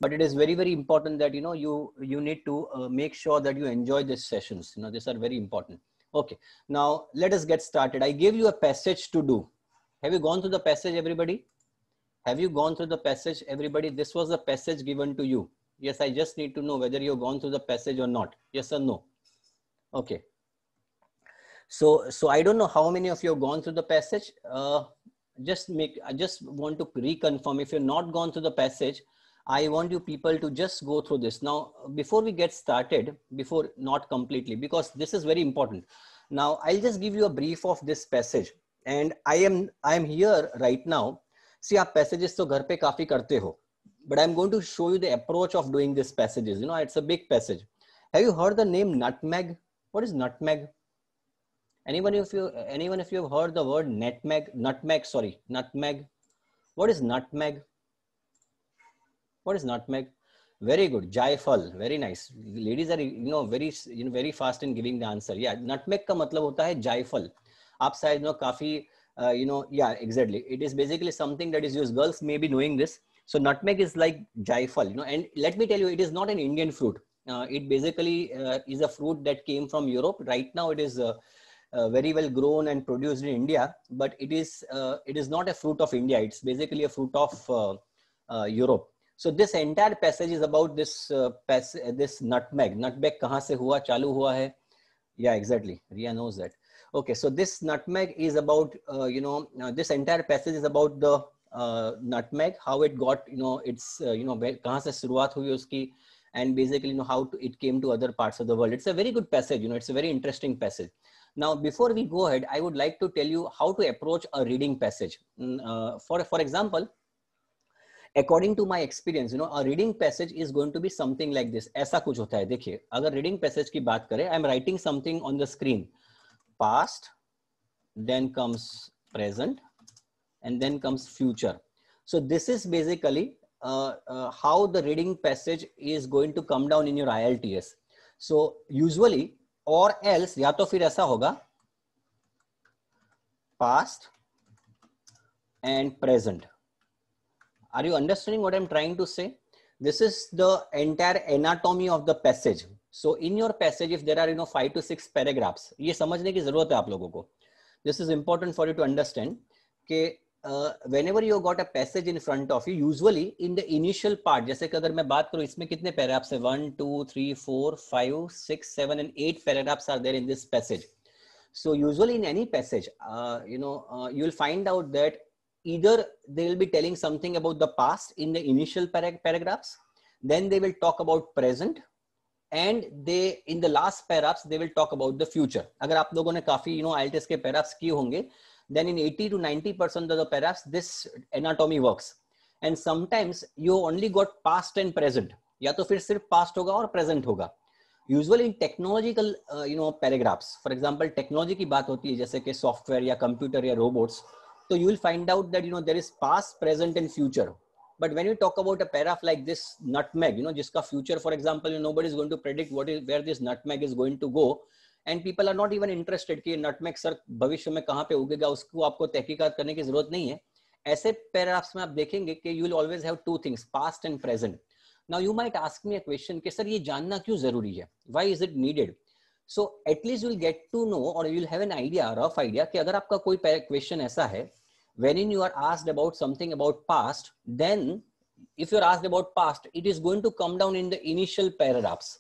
but it is very, very important that, you know, you need to make sure that you enjoy these sessions. You know, these are very important. Okay, now let us get started. I gave you a passage to do. Have you gone through the passage, everybody? Have you gone through the passage, everybody? This was the passage given to you. Yes, I just need to know whether you've gone through the passage or not. Yes or no? Okay. So I don't know how many of you have gone through the passage. I just want to reconfirm. If you've not gone through the passage, I want you people to just go through this. Now, before we get started, not completely, because this is very important. Now, I'll just give you a brief of this passage. And I am here right now. See, आप passages तो घर पे काफी करते हो, but I'm going to show you the approach of doing these passages. You know, it's a big passage. Have you heard the name nutmeg? What is nutmeg? Anyone if you have heard the word nutmeg? What is nutmeg? What is nutmeg? Very good. Jaifal. Very nice. Ladies are, you know, very fast in giving the answer. Yeah, nutmeg का मतलब होता है जायफल. आप शायद ना काफी yeah, exactly. It is basically something that is used. Girls may be knowing this. So nutmeg is like jaifal, you know, and let me tell you, it is not an Indian fruit. It basically is a fruit that came from Europe. Right now, it is very well grown and produced in India, but it is not a fruit of India. It's basically a fruit of Europe. So this entire passage is about this this nutmeg. Nutmeg कहाँ से हुआ, चालू हुआ है? Yeah, exactly. Ria knows that. Okay, so this nutmeg is about, this entire passage is about the nutmeg, how it got, it's, कहाँ से शुरुआत हुई उसकी, and basically, how it came to other parts of the world. It's a very good passage, it's a very interesting passage. Now, before we go ahead, I would like to tell you how to approach a reading passage. For example, according to my experience, a reading passage is going to be something like this. ऐसा कुछ होता है. देखिए, अगर reading passage की बात करें, I am writing something on the screen. Past, then comes present, and then comes future. So this is basically how the reading passage is going to come down in your IELTS. So usually, or else, या तो फिर ऐसा होगा, past and present. Are you understanding what I'm trying to say? This is the entire anatomy of the passage. So in your passage, if there are 5 to 6 paragraphs, ये समझने की जरूरत है आप लोगों को. This is important for you to understand कि whenever you got a passage in front of you, usually in the initial part, जैसे कि अगर मैं बात करूँ इसमें कितने paragraphs है? 1, 2, 3, 4, 5, 6, 7 and 8 paragraphs are there in this passage. So usually in any passage, you'll find out that either they will be telling something about the past in the initial paragraphs, then they will talk about present, and they in the last paragraphs they will talk about the future. अगर आप लोगों ने काफी IELTS के paragraphs किए होंगे, then in 80 to 90% of the paragraphs this anatomy works. And sometimes you only got past and present, या तो फिर सिर्फ past होगा और present होगा. Usually in technological paragraphs, for example technology की बात होती है जैसे कि software या computer या robots, so you will find out that there is past, present and future. But when you talk about a paragraph like this nutmeg, jiska future, for example, nobody is going to predict where this nutmeg is going to go, and people are not even interested कि nutmeg sir भविष्य में कहाँ पे उगेगा, उसको आपको तहकीकात करने की जरूरत नहीं है. ऐसे paragraphs में आप देखेंगे कि you will always have two things, past and present. Now you might ask me a question कि सर ये जानना क्यों जरूरी है? Why is it needed? So at least you'll get to know, or you'll have an idea, rough idea कि अगर आपका कोई question ऐसा है, wherein you are asked about something about past, then if you're asked about past, it is going to come down in the initial paragraphs.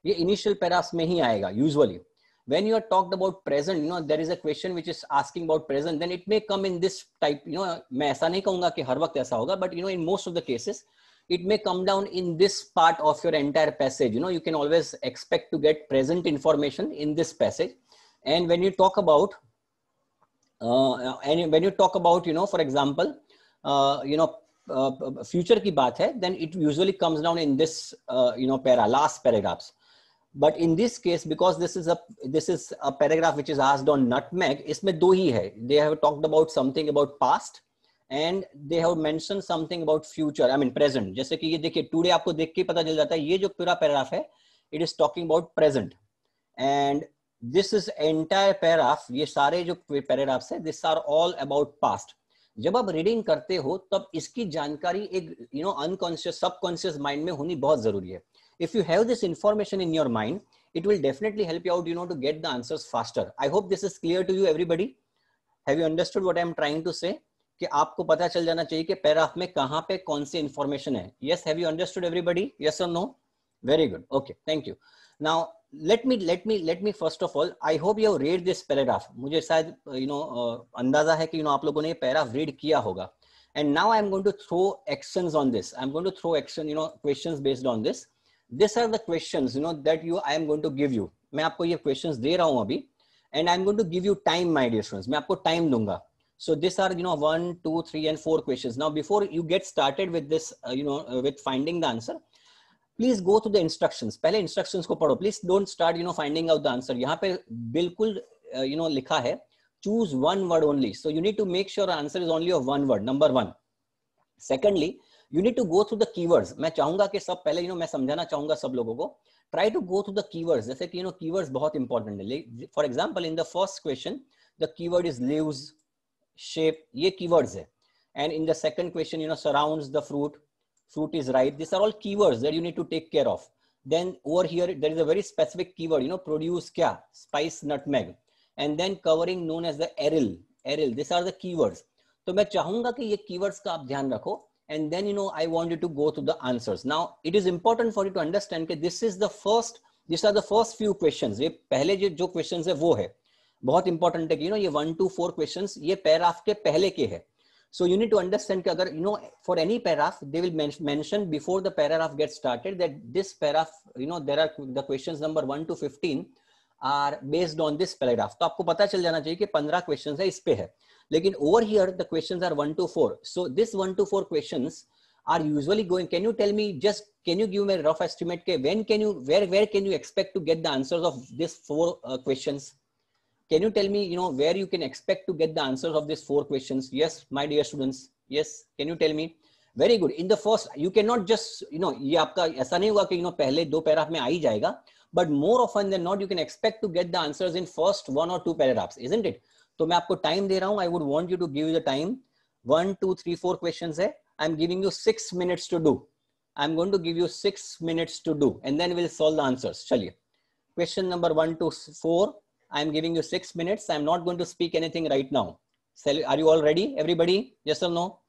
ये initial paragraphs में ही आएगा usually. When you are talked about present, there is a question which is asking about present, then it may come in this type. मैं ऐसा नहीं कहूँगा कि हर वक्त ऐसा होगा, but in most of the cases, it may come down in this part of your entire passage. You can always expect to get present information in this passage. And when you talk about for example, future की बात है, then it usually comes down in this, last paragraphs. But in this case, because this is a paragraph which is asked on nutmeg, इसमें दो ही है. They have talked about something about past, and they have mentioned something about future. I mean present. जैसे कि ये देखिए, today आपको देख के पता चल जाता है, ये जो पूरा paragraph है, it is talking about present. And this is entire paragraph, ये सारे जो paragraphs है, these are all about past. जब आप रीडिंग करते हो तब इसकी जानकारी एक अनकॉन्शियस सबकॉन्शियस माइंड में होनी बहुत जरूरी है. If you have this information in your mind, it will definitely help you out to get the answers faster. I hope this is clear to you everybody. Have you understood what I am trying to say? कि आपको पता चल जाना चाहिए कि paragraph में कहां पे कौन सी इंफॉर्मेशन है. Yes, have you understood everybody? Yes or no? Very good. Okay, thank you. Now let me first of all, I hope you have read this paragraph. मुझे शायद अंदाजा है कि आप लोगों ने ये पैराग्राफ रीड किया होगा. And now I am going to throw actions on this. I am going to throw questions based on this. These are the questions that I am going to give you. मैं आपको ये questions दे रहा हूं अभी, and I am going to give you time, my dear students. मैं आपको time दूंगा. So these are 1, 2, 3 and 4 questions. Now before you get started with this with finding the answer, please go to the instructions. पहले instructions को पढ़ो. Please don't start finding out the answer. यहाँ पे बिल्कुल लिखा है choose one word only. So you need to make sure answer is only of one word. Number 1. Secondly, you need to go through the keywords. मैं चाहूंगा कि सब पहले मैं समझाना चाहूंगा सब लोगों को. Try to go through the keywords. जैसे कि keywords बहुत important है. For example, in the first question, the keyword is leaves, shape. ये keywords है. And in the second question, surrounds the fruit. Fruit is ripe. These are all keywords that you need to take care of. Then over here, there is a very specific keyword. Produce क्या? Spice, nutmeg. And then covering known as the aril. Aril. These are the keywords. तो मैं चाहूंगा कि ये keywords का आप ध्यान रखो. And then I want you to go to the answers. Now it is important for you to understand that these are the first few questions. ये पहले जो questions है वो है बहुत important है कि ये 1 to 4 questions ये paragraph के पहले के है. So you need to understand कि अगर for any paragraph they will mention before the paragraph gets started that this paragraph there are the questions number 1 to 15 are based on this paragraph. तो आपको पता चल जाना चाहिए कि 15 questions है इस पे है. लेकिन over here the questions are 1 to 4. So this 1 to 4 questions are usually going. Can you tell me, just can you give me a rough estimate ke when can you where can you expect to get the answers of these 4 questions? Can you tell me where you can expect to get the answers of these 4 questions? Yes, my dear students. Yes, can you tell me? Very good. In the first, you cannot just ये आपका ऐसा नहीं हुआ कि पहले 2 paragraph में आ ही जाएगा. But more often than not, you can expect to get the answers in first 1 or 2 paragraphs, isn't it? तो मैं आपको टाइम दे रहा हूं. I would want you to give you the time. 1, 2, 3, 4 questions है. I'm giving you 6 minutes to do. I'm going to give you 6 minutes to do, and then we'll solve the answers. चलिए. Question number 1 to 4. I'm giving you 6 minutes. I'm not going to speak anything right now. Are you all ready, everybody? Yes or no?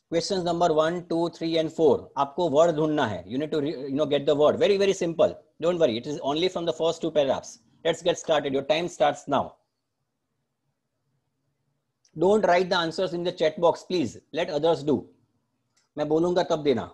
Questions number 1, 2, 3 and 4. आपको word ढूंढना है. You need to get the word. Very, very simple. Don't worry. It is only from the first 2 paragraphs. Let's get started. Your time starts now. Don't write the answers in the chat box, please. Let others do. मैं बोलूंगा तब देना.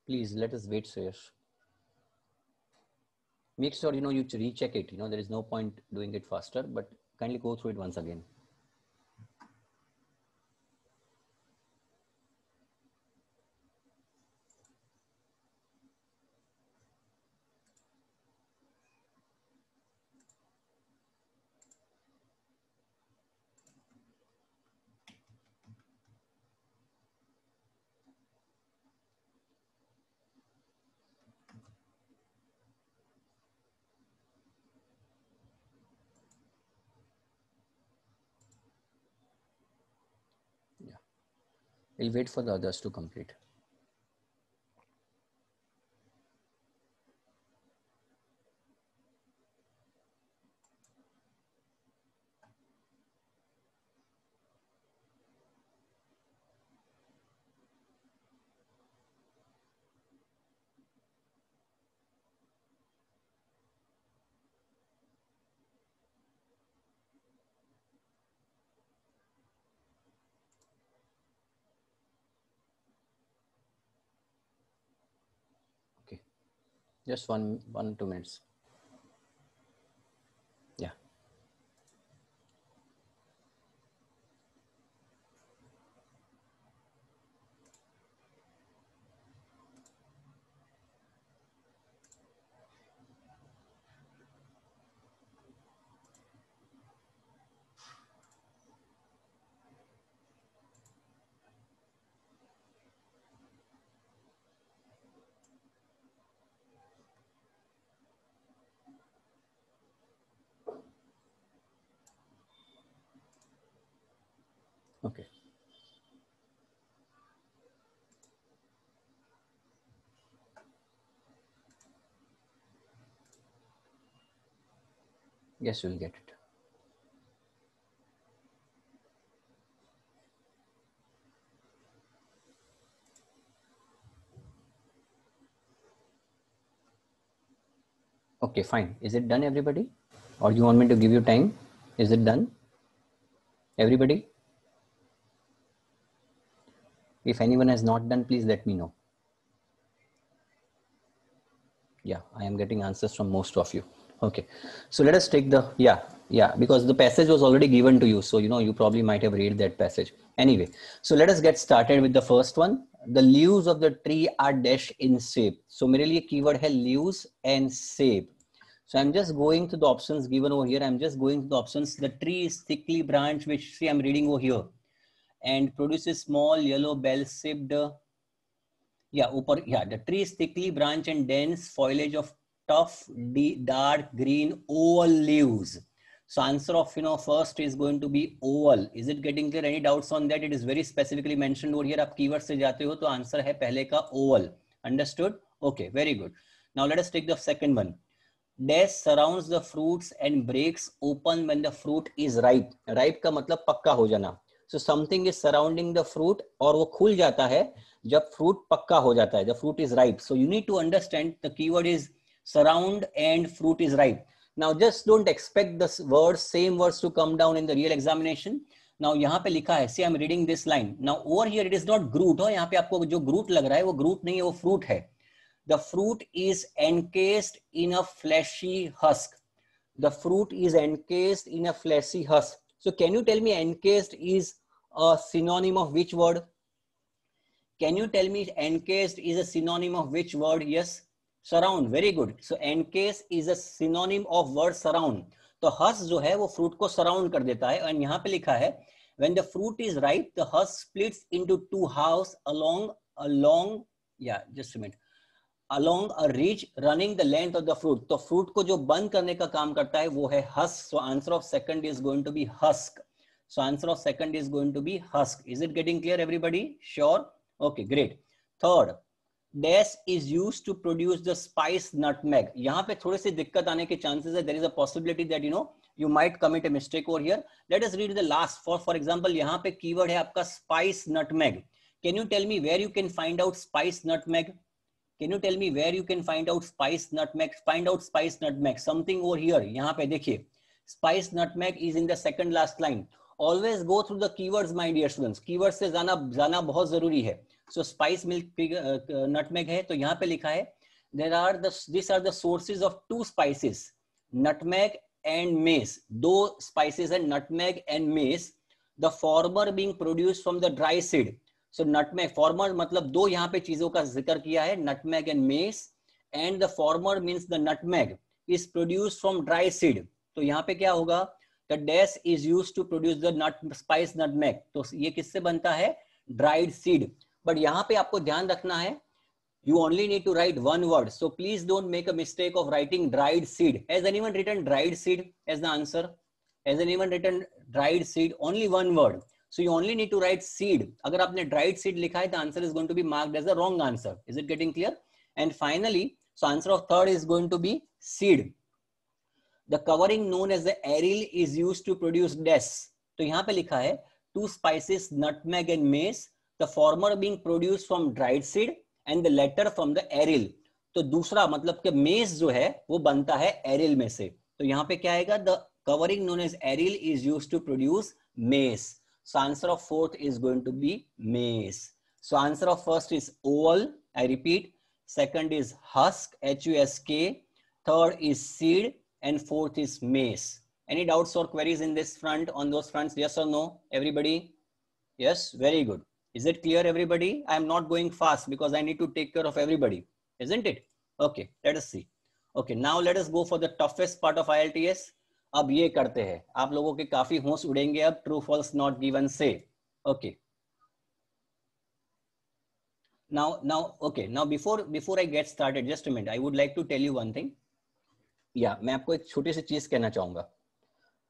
Please let us wait, Suyash. Make sure you recheck it. There is no point doing it faster, but kindly go through it once again. We'll wait for the others to complete. Just 1-2 minutes. Yeah. Okay. Yes, you'll get it. Okay, fine. Is it done, everybody? Or you want me to give you time? Is it done? Everybody? If anyone has not done, please let me know. Yeah, I am getting answers from most of you. Okay, so let us take the, because the passage was already given to you. So, you probably might have read that passage. Anyway, so let us get started with the first one. The leaves of the tree are dash in shape. So, मेरे लिए keyword है leaves and shape. So I'm just going to the options given over here. I'm just going to the options. The tree is thickly branched, which see I'm reading over here, and produces small yellow bell-shaped. The tree is thickly branched and dense foliage of tough, dark green oval leaves. So answer of first is going to be oval. Is it getting clear? Any doubts on that? It is very specifically mentioned over here. आप keyword से जाते हो तो answer है पहले का oval. Understood? Okay, very good. Now let us take the second one. Dash surrounds the fruits and breaks open when the fruit is ripe. Ripe का मतलब पक्का हो जाना. So something is surrounding the fruit और वो खुल जाता है जब fruit पक्का हो जाता है. The fruit is ripe. So you need to understand the keyword is surround and fruit is ripe. Now just don't expect the same words to come down in the real examination. Now यहाँ पे लिखा है, see I'm reading this line. Now over here it is not Groot. यहाँ पे आपको जो Groot लग रहा है वो Groot नहीं है, वो fruit है. The fruit is encased in a fleshy husk. The fruit is encased in a fleshy husk. So can you tell me encased is a synonym of which word? Can you tell me encased is a synonym of which word? Yes. Surround. Very good. So encased is a synonym of word surround. तो husk जो है वो fruit को surround कर देता है. और यहाँ पे लिखा है when the fruit is ripe, the husk splits into two halves along just a minute. Along a ridge running the length of the fruit. तो fruit को जो बंद करने का काम करता है वो है husk. So answer of second is going to be husk. So answer of second is going to be husk. Is it getting clear, everybody? Sure. Okay, great. Third, dash is used to produce the spice nutmeg. यहाँ पे थोड़ी सी दिक्कत आने के chances है. There is a possibility that you might commit a mistake over here. Let us read the last. For example, यहाँ पे keyword है आपका spice nutmeg. Can you tell me where you can find out spice nutmeg? Can you tell me where you can find out spice nutmeg? Find out spice nutmeg. Something over here. यहाँ पे देखिए. Spice nutmeg is in the second last line. Always go through the keywords, my dear students. Keywords से जाना बहुत जरूरी है. So spice milk nutmeg है तो यहाँ पे लिखा है. These are the sources of two spices, nutmeg and mace. दो spices हैं, nutmeg and mace. The former being produced from the dry seed. So nutmeg, former मतलब दो यहाँ पे चीजों का जिक्र किया है, nutmeg and mace, and the former means the nutmeg is produced from dry seed. तो यहाँ पे क्या होगा? The dash is used to produce the spice nutmeg. तो ये किससे बनता है? Dried seed. But यहाँ पे आपको ध्यान रखना है, you only need to write one word. So please don't make a mistake of writing dried seed. Has anyone written dried seed as the answer? Has anyone written dried seed? Only one word. So you only need to write seed. अगर आपने dried seed लिखा है, the answer is going to be marked as a wrong answer. Is it getting clear? And finally, so answer of third is going to be seed. The covering known as the aril is used to produce dash. तो यहाँ पे लिखा है two spices, nutmeg and mace. The former being produced from dried seed and the latter from the aril. तो दूसरा मतलब कि mess जो है वो बनता है एरिल में से. तो यहाँ पे क्या आएगा? The covering known as aril is used to produce maize. So answer of fourth is going to be maize. So answer of first is oval. I repeat. Second is husk, Husk. Third is seed, and fourth is maize. Any doubts or queries in this front, on those fronts? Yes or no? Everybody? Yes. Very good. Is it clear, everybody? I am not going fast because I need to take care of everybody, isn't it? Okay. Let us see. Okay. Now let us go for the toughest part of IELTS. अब ये करते हैं. आप लोगों के काफी होश उड़ेंगे अब. True, false, not given, say. Okay. Now, okay. Now, before I get started, just a minute. I would like to tell you one thing. Yeah, मैं आपको एक छोटी सी चीज कहना चाहूंगा.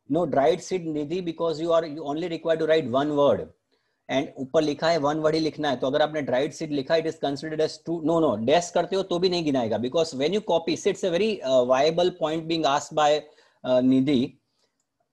No dried seed, Nidhi, because you only required to write one word. And ऊपर लिखा है one word ही लिखना है. तो अगर आपने dried seed लिखा, it is considered as two. No, dash करते हो तो भी नहीं गिनाएगा. Because when you copy, it's a very viable point being asked by Nidhi.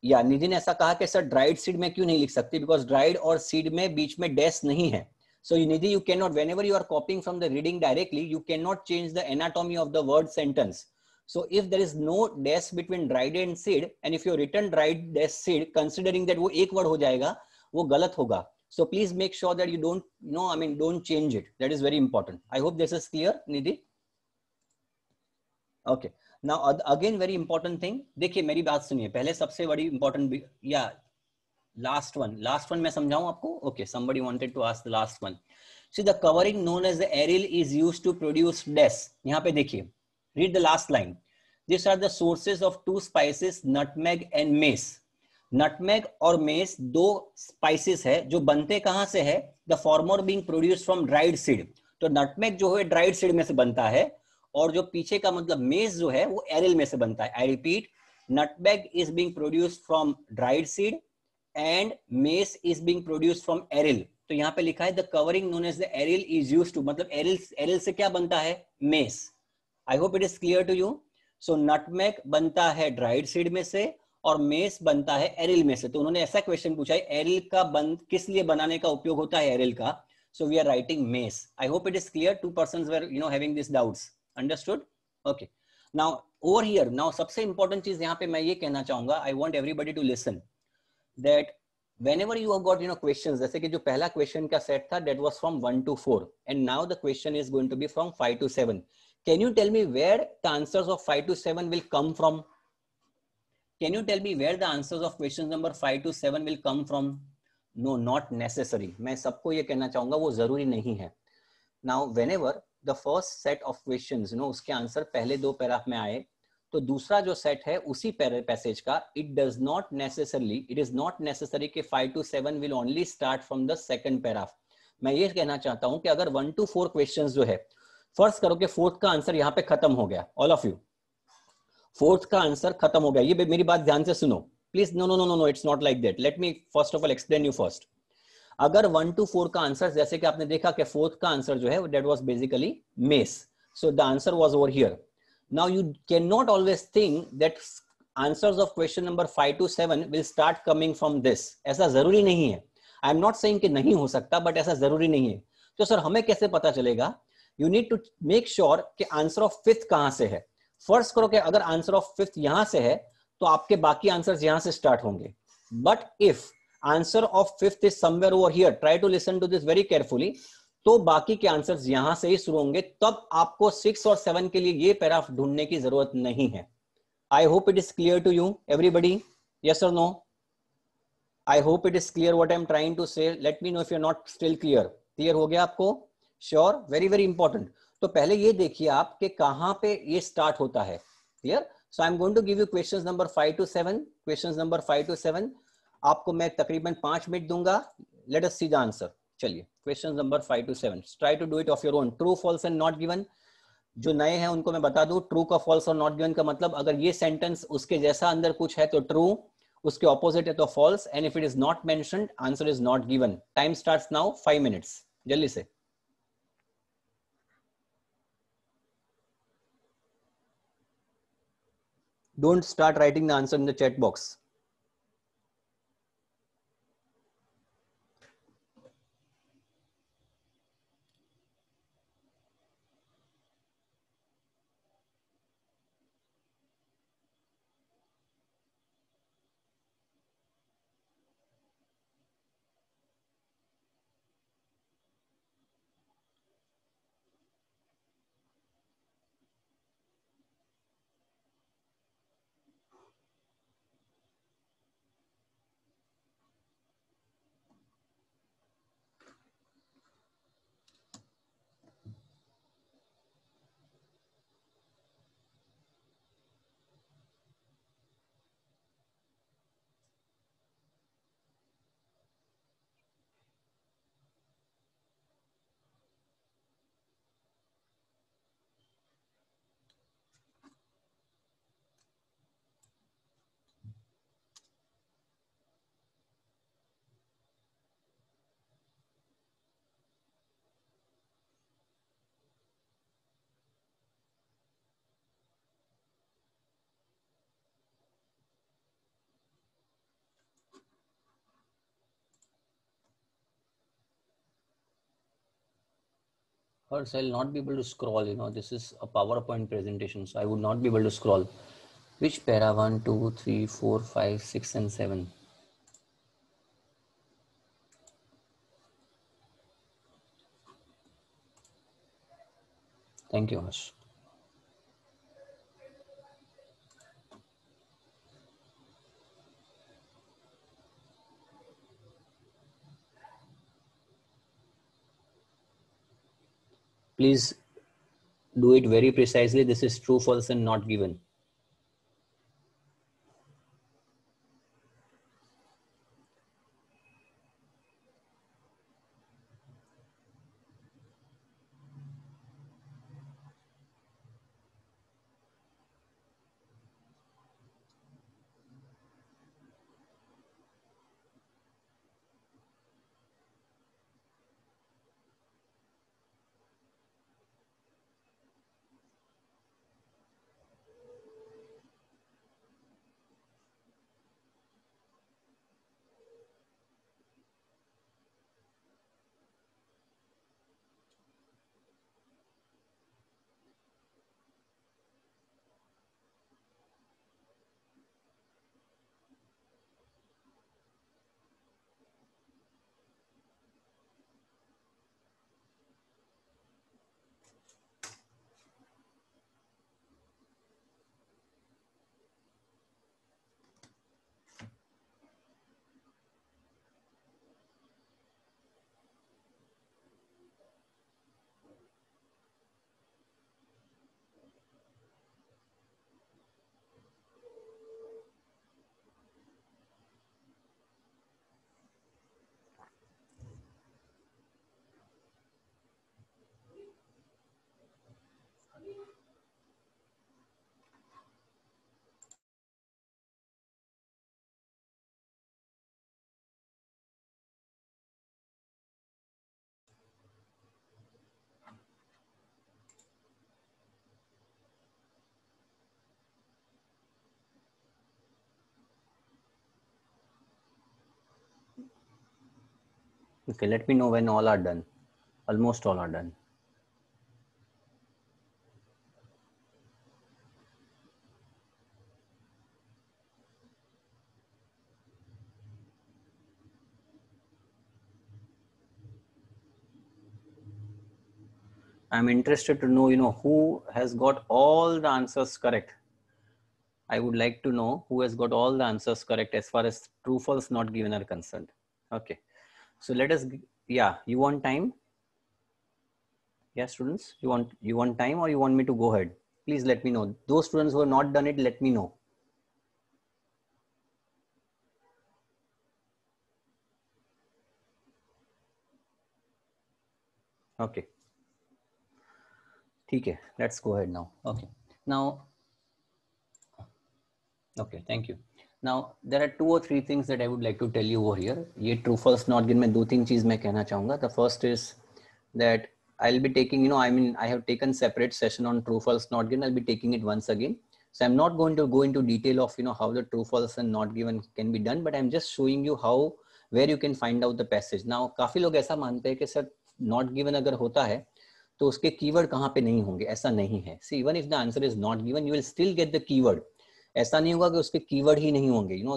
या निधि ने ऐसा कहा कि सर ड्राइड सीड में क्यों नहीं लिख सकती, बिकॉज ड्राइड और सीड में बीच में डैश नहीं है. So Nidhi, you can not, whenever you are copying from the reading directly, you can not change the anatomy of the word sentence. So if there is no dash between dried and seed, and if you written dried dash seed considering that वो एक word हो जाएगा, वो गलत होगा. So please make sure that you don't no, I mean don't change it. That is very important. I hope this is clear, Nidhi. Okay. Now again very important thing. देखिए मेरी बात सुनिए. पहले सबसे बड़ी important या last one मैं समझाऊं आपको. Okay, somebody wanted to ask the last one. See, the covering known as the aril is used to produce dash. यहाँ पे देखिए. Read the last line. These are the sources of two spices, nutmeg and mace. Nutmeg और mace दो spices है जो बनते कहाँ से है? The former being produced from dried seed. तो nutmeg जो है dried seed में से बनता है, और जो पीछे का मतलब मेज जो है वो एरिल में से बनता है. I repeat, nutmeg is being produced from dried seed and mace is being produced from aril. तो यहाँ पे लिखा है the covering known as the aril is used to, मतलब एरिल से क्या बनता है? Mace. I hope it is clear to you. So nutmeg बनता है ड्राइड सीड में से और मेस बनता है एरिल में से. तो उन्होंने ऐसा क्वेश्चन पूछा है, एरिल का किस लिए बनाने का उपयोग होता है एरिल का? So we are writing mace. I hope it is clear. 2 persons were having this doubts. Understood? Okay. Now over here, now सबसे important चीज यहाँ पे मैं ये कहना चाहूंगा, I want everybody to listen that whenever you have got questions, जैसे कि जो पहला question का set था, that was from 1 to 4, and now the question is going to be from 5 to 7. Can you tell me where the answers of 5 to 7 will come from? Can you tell me where the answers of questions number 5 to 7 will come from? No, not necessary. मैं सबको ये कहना चाहूंगा वो जरूरी नहीं है. Now whenever the first set of questions, उसके आंसर पहले 2 पैराग्राफ में आए, तो दूसरा जो सेट है उसी पैसेज का, it is not necessary कि 5 to 7 will only start from the second paragraph. मैं ये कहना चाहता हूं कि अगर 1 to 4 questions जो है, फर्स्ट करो कि फोर्थ का आंसर यहाँ पे खत्म हो गया. ऑल ऑफ यू, फोर्थ का आंसर खत्म हो गया. ये मेरी बात ध्यान से सुनो please. No, it's not like that. Let me first of all explain you first. अगर 1 to 4 का आंसर, जैसे कि आपने देखा कि फोर्थ का आंसर जो है that was basically mace, so the answer was over here. Now you cannot always think that answers of question number 5 to 7 will start coming from this. ऐसा जरूरी नहीं है. I am not saying कि नहीं हो सकता, but ऐसा जरूरी नहीं है. तो सर हमें कैसे पता चलेगा? You need to make sure कि आंसर ऑफ फिफ्थ कहां से है. फर्स्ट करो कि अगर आंसर ऑफ फिफ्थ यहां से है तो आपके बाकी आंसर्स यहां से स्टार्ट होंगे. But if answer of fifth is somewhere over here, try to listen to this very carefully, तो बाकी के आंसर्स यहां से ही शुरू होंगे. तब आपको 6 और 7 के लिए ये पैराग्राफ ढूंढने की जरूरत नहीं है. I hope it is clear to you everybody. Yes और no? I hope it is clear what I am trying to say. Let me know if you are not still clear. Clear हो गया आपको? Sure? Very very important. तो पहले ये देखिए आप कि कहां पे ये स्टार्ट होता है. Clear? So I am going to give you questions number 5 to 7. Questions number 5 to 7 आपको मैं तकरीबन 5 मिनट दूंगा. Let us see the answer. चलिए, question number 5 to 7. Try to do it of your own. True, false and not given. जो नए हैं उनको मैं बता दूं, ट्रू का फॉल्स और नॉट गिवन का मतलब, अगर ये सेंटेंस उसके जैसा अंदर कुछ है तो ट्रू, उसके ऑपोजिट है तो false, and if it is not mentioned, answer is not given. Time starts now, 5 minutes. जल्दी से. Don't start writing the answer in the chat box. Or I'll not be able to scroll, you know, this is a PowerPoint presentation, so I would not be able to scroll. Which para? 1, 2, 3, 4, 5, 6, and 7. Thank you, Harsh. Please do it very precisely. This is true, false, and not given. Okay, let me know when all are done. Almost all are done. I'm interested to know, you know, who has got all the answers correct. I would like to know who has got all the answers correct as far as true, false, not given are concerned. Okay. So let us, yeah, you want time? Yes, students, you want time or you want me to go ahead? Please let me know. Those students who have not done it, let me know. Okay. Okay, let's go ahead now. Okay. Now, okay, thank you. Now there are 2 or 3 things that I would like to tell you over here. ये true false not given में 2-3 चीज मैं कहना चाहूँगा. The first is that I'll be taking, you know, I mean, I have taken separate session on true false not given. I'll be taking it once again. So I'm not going to go into detail of, you know, how the true false and not given can be done, but I'm just showing you how, where you can find out the passage. Now काफी लोग ऐसा मानते हैं कि sir not given अगर होता है तो उसके कीवर्ड कहाँ पे नहीं होंगे. ऐसा नहीं है. See, even if the answer is not given, you will still get the keyword. ऐसा नहीं होगा कि उसके कीवर्ड ही नहीं होंगे. You know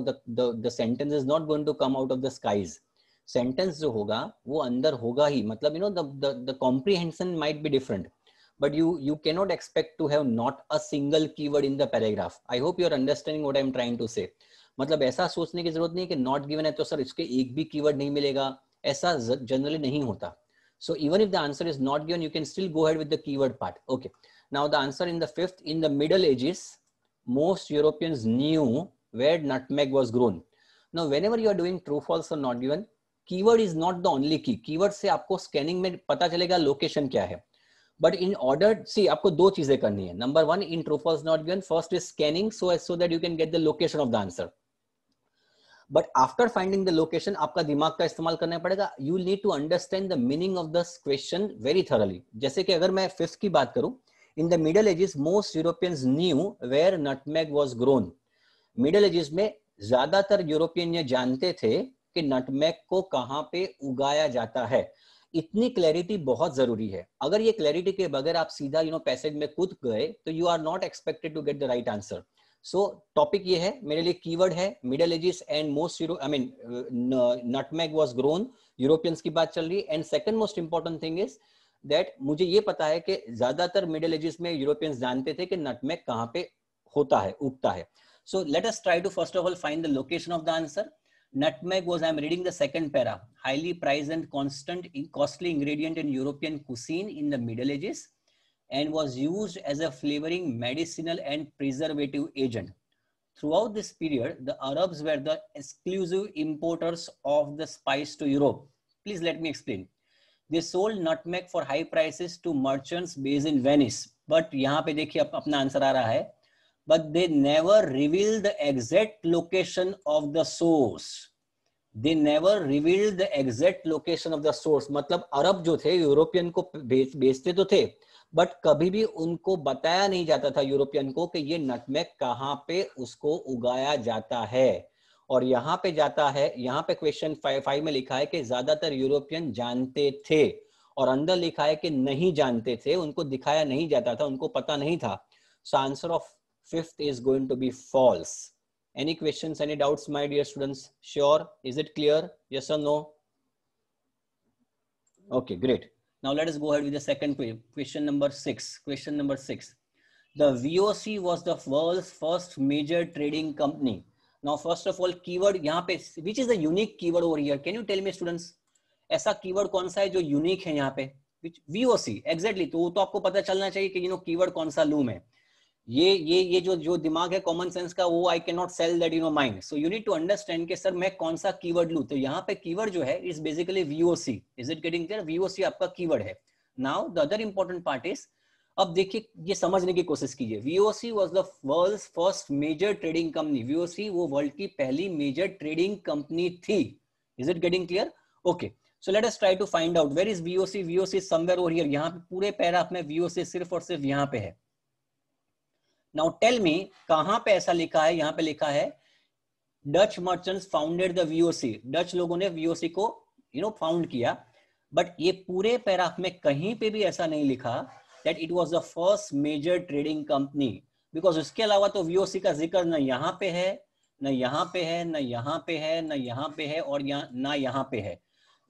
the sentence is not going to come out of the skies. Sentence जो होगा वो अंदर होगा ही. मतलब you know the comprehension might be different, but you cannot expect to have not a single keyword in the paragraph. I hope you are understanding what I am trying to say. मतलब ऐसा सोचने की जरूरत नहीं कि not given है तो sir इसके एक भी कीवर्ड नहीं मिलेगा. ऐसा जनरली नहीं होता. So even if the answer is not given, you can still go ahead with the keyword part. Okay. Now the answer in the 5th, in the Middle Ages, most Europeans knew where nutmeg was grown. Now whenever you are doing true, false or not given, keyword is not the only key. Keyword से आपको scanning में पता चलेगा location क्या है. But in order, see, आपको 2 चीजें करनी है. Number 1, in true, false, not given, first is scanning so that you can get the location of the answer. But after finding the location, आपका दिमाग का इस्तेमाल करना पड़ेगा. You need to understand the meaning of this question very thoroughly. जैसे कि अगर मैं 5th की बात करूं, in the Middle Ages, most Europeans knew where nutmeg was grown. Middle Ages में ज्यादातर यूरोपियन ये जानते थे कि नटमेग को कहां पे उगाया जाता है. इतनी क्लैरिटी बहुत जरूरी है. अगर ये क्लैरिटी के बगैर आप सीधा पैसेज में कूद गए तो you are not expected to get the right answer. So topic ये है मेरे लिए, कीवर्ड है middle ages and most nutmeg was grown. Europeans की बात चल रही है. And second most important thing is that मुझे ये पता है कि ज्यादातर मिडिल एजेस में यूरोपियंस जानते थे कि नटमेग कहां पे होता है, उगता है. So let us try to first of all find the location of the answer. Nutmeg was, I'm reading the second para, highly prized and costly ingredient in European cuisine in the Middle Ages and was used as a flavoring, medicinal and preservative agent. Throughout this period, the Arabs were the exclusive importers of the spice to Europe. Please let me explain. They sold nutmeg for high prices to merchants based in Venice. But यहाँ पे देखिए अपना answer आ रहा है. But they never revealed the exact location of the source. They never revealed the exact location of the source. मतलब अरब जो थे European को बेचते तो थे, बट कभी भी उनको बताया नहीं जाता था यूरोपियन को कि ये नटमेग कहाँ पे उसको उगाया जाता है. और यहाँ पे जाता है, यहाँ पे क्वेश्चन 5 में लिखा है कि ज्यादातर यूरोपियन जानते थे, और अंदर लिखा है कि नहीं जानते थे, उनको दिखाया नहीं जाता था, उनको पता नहीं था. So answer of 5th is going to be false. Any questions, any doubts, my dear students? Sure? Is it clear? Yes or no? Okay, great. Now let us go ahead with the second question number 6. Question number 6. The VOC was the world's first major trading company. Now first of all, keyword यहाँ पे, which is the unique keyword over here? Can you tell me students? ऐसा keyword कौन सा है जो unique है यहाँ पे? Which VOC? Exactly. तो आपको पता चलना चाहिए कि keyword कौन सा लूम है. ये जो दिमाग है कॉमन सेंस का, वो I can not sell that mind. So you need to understand कि सर मैं कौन सा कीवर्ड लूं. तो यहाँ पे कीवर्ड जो है is basically VOC. Is it getting clear? VOC आपका कीवर्ड है. Now the other important part is, अब देखिए ये समझने की कोशिश कीजिए. VOC was the world's first major trading company. VOC वो वर्ल्ड की पहली मेजर ट्रेडिंग कंपनी थी. Is it getting clear? Okay, so let us try to find out where is VOC. VOC is somewhere over here. यहाँ पे पूरे paragraph में VOC सिर्फ और सिर्फ यहाँ पे है. Now tell me, कहां पे ऐसा लिखा है? यहां पे लिखा है Dutch merchants founded the VOC. Dutch लोगों ने VOC को फाउंड किया. बट ये पूरे पैराग्राफ में कहीं पे भी ऐसा नहीं लिखा that it was the first major trading company, because उसके अलावा तो VOC का जिक्र न यहाँ पे है, न यहाँ पे है, न यहाँ पे है, न यहाँ पे है, और ना यहाँ पे है.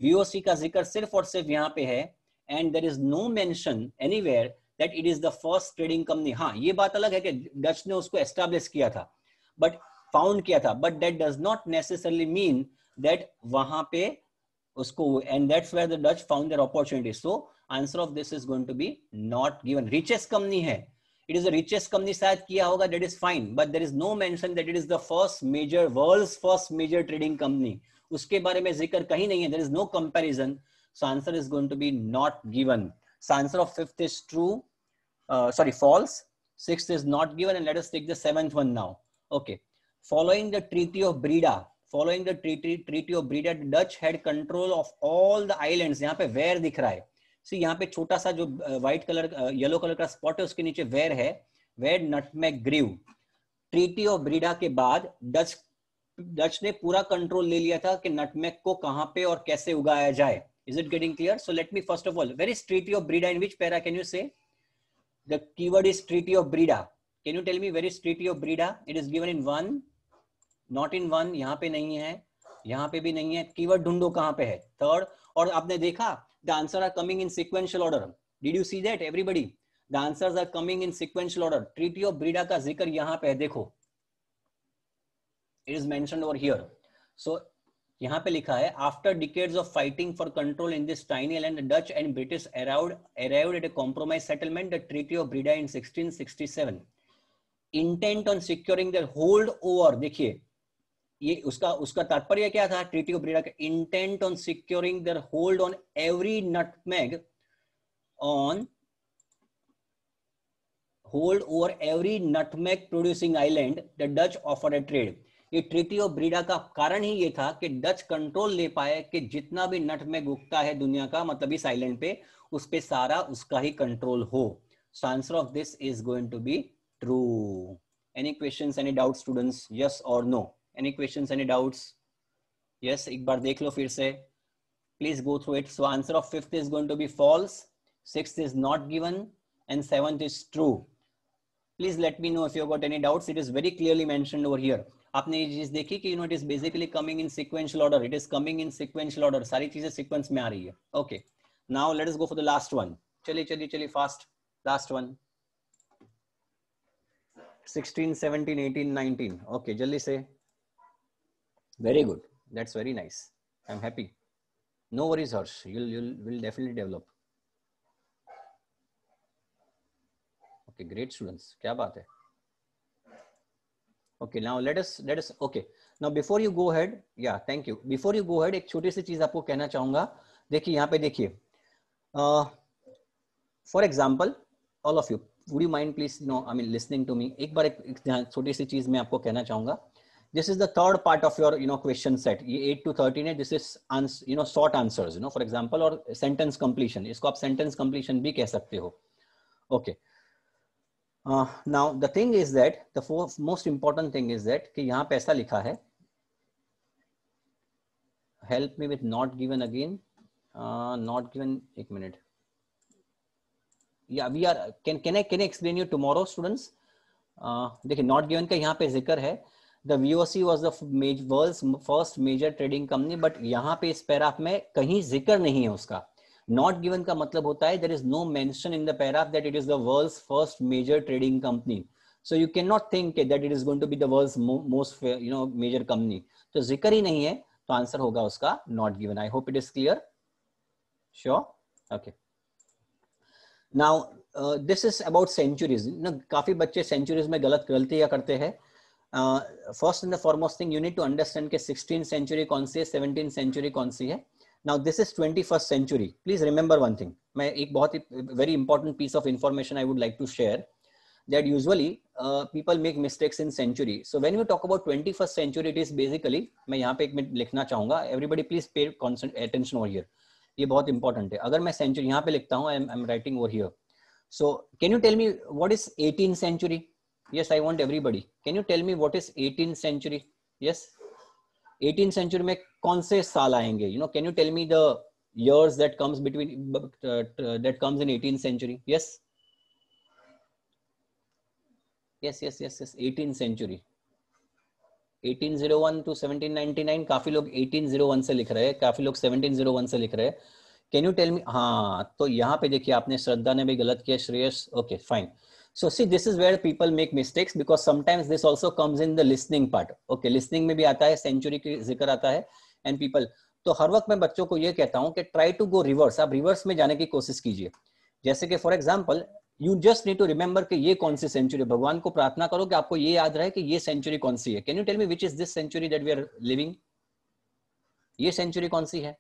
VOC का जिक्र सिर्फ और सिर्फ यहाँ पे है. And there is no mention anywhere that it is the first trading company. हाँ, ये बात अलग है कि डच ने उसको एस्टैब्लिश किया था, बट फाउंड किया था, but that does not necessarily mean that वहां पे उसको, and that's where the Dutch found their opportunity. So answer of this is going to be not given. Richest company है, it is the richest company, शायद किया होगा, that is fine, but there is no mention that it is the first major, world's first major trading company. उसके बारे में जिक्र कहीं नहीं है. There is no comparison. So answer is going to be not given. So answer of 5th is true. False. 6th is not given, and let us take the 7th one now. Okay. Following the Treaty of Breda, Treaty of Breda, the Dutch had control of all the islands. यहाँ पे where दिख रहा है, see यहाँ पे छोटा सा जो white color, yellow color का spot है, उसके नीचे where है, where nutmeg grew. Treaty of Breda के बाद डच ने पूरा कंट्रोल ले लिया था कि नटमेग को कहां पे और कैसे उगाया जाए. Is it getting clear? So let me first of all, where is Treaty of Breda? In which para can you say? The keyword is Treaty of Breda. Can you tell me where is Treaty of Breda? It is given in 1, not in 1. यहाँ पे नहीं है, यहाँ पे भी नहीं है. Keyword ढूंढो कहाँ पे है. थर्ड. और आपने देखा the answer are coming in sequential order. Did you see that everybody? The answers are coming in sequential order. Treaty of Breda का जिक्र यहाँ पे है, देखो. It is mentioned over here. So यहाँ पे लिखा है, after decades of fighting for control in this tiny island, the Dutch and British arrived at a compromise settlement, the Treaty of Breda in 1667. Intent on securing their hold over. देखिए ये उसका तात्पर्य क्या था ट्रीटी ऑफ ब्रीडा का? Intent on securing there hold on every nutmeg on hold over every nutmeg producing island the Dutch offered a trade. ये treaty of ब्रीडा का कारण ही ये था कि डच कंट्रोल ले पाए कि जितना भी नटमेग उगता है दुनिया का, मतलब इस आइलैंड पे, उस पे सारा उसका ही कंट्रोल हो. So answer of this is going to be true. Any questions, any doubt students? Yes और no? Any questions, any doubts? Yes, एक बार देख लो फिर से. Please go through it. So answer of 5th is going to be false, 6th is not given, and 7th is true. Please let me know if you got any doubts. It is very clearly mentioned over here. आपने ये चीज देखी कि it is basically coming in sequential order. It is coming in sequential order. सारी चीजें sequence में आ रही है. Okay. Now let us go for the last one. चलिए fast. Last one. 16, 17, 18, 19. Okay, जल्दी से. Very good. That's very nice. I'm happy. No worries, Harsh. Will definitely develop. Okay, great students. क्या बात है? Okay, now let us. Okay. Now before you go ahead, yeah, thank you. Before you go ahead, एक छोटी सी चीज आपको कहना चाहूंगा. देखिए यहाँ पे देखिए. For example, all of you, would you mind please, listening to me? एक बार एक छोटी सी चीज मैं आपको कहना चाहूंगा. This is the third part of your question set. ये 8 to 13 है. This is short answers. For example, और sentence completion. इसको आप sentence completion भी कह सकते हो. Okay. Now the thing is that the most important thing is that कि यहाँ पे ऐसा लिखा है. Help me with not given again. Not given. एक minute. Yeah, we are. Can I explain you tomorrow, students? देखिए not given का यहाँ पे जिक्र है. The VOC was the world's first major trading company, but यहाँ पे इस पैराग्राफ में कहीं जिक्र नहीं है उसका. Not given का मतलब होता है there is no mention in the paragraph that it is the world's first major trading company. So you cannot think that it is going to be the world's most major company. तो जिक्र ही नहीं है, तो answer होगा उसका not given. I hope it is clear. Sure. Okay. Now this is about centuries. काफी बच्चे centuries में गलतियां करते हैं. First and the foremost thing you need to understand कि 16th century कौन सी है, 17th century कौन सी है. Now this is 21st century. Please remember one thing. मैं एक बहुत ही very important piece of information I would like to share, that usually people make mistakes in century. So when we talk about 21st century, it is basically, मैं यहाँ पे एक minute लिखना चाहूँगा. Everybody please pay constant attention over here. ये बहुत important है. अगर मैं century यहाँ पे लिखता हूँ, I'm writing over here. So can you tell me what is 18th century? Yes, I want everybody. Can you tell me what is 18th century? Yes. 18th century में कौन से साल आएंगे? Can you tell me the years that comes between that comes in 18th century? Yes. Yes. 18th century. 1801 to 1799. काफी लोग 1801 से लिख रहे हैं, काफी लोग 1701 से लिख रहे हैं. Can you tell me? हाँ, तो यहाँ पे देखिए आपने श्रद्धा ने भी गलत किया, Shreyas. Okay, fine. So see, this is where people make mistakes because sometimes this also comes in the listening part. Okay, listening में भी आता है, century की जिक्र आता है, and people. तो हर वक्त मैं बच्चों को ये कहता हूँ कि try to go reverse. आप reverse में जाने की कोशिश कीजिए. जैसे कि for example, you just need to remember कि ये कौन सी century. भगवान को प्रार्थना करो कि आपको ये याद रहे कि ये century कौन सी है. Can you tell me which is this century that we are living? ये century कौन सी है?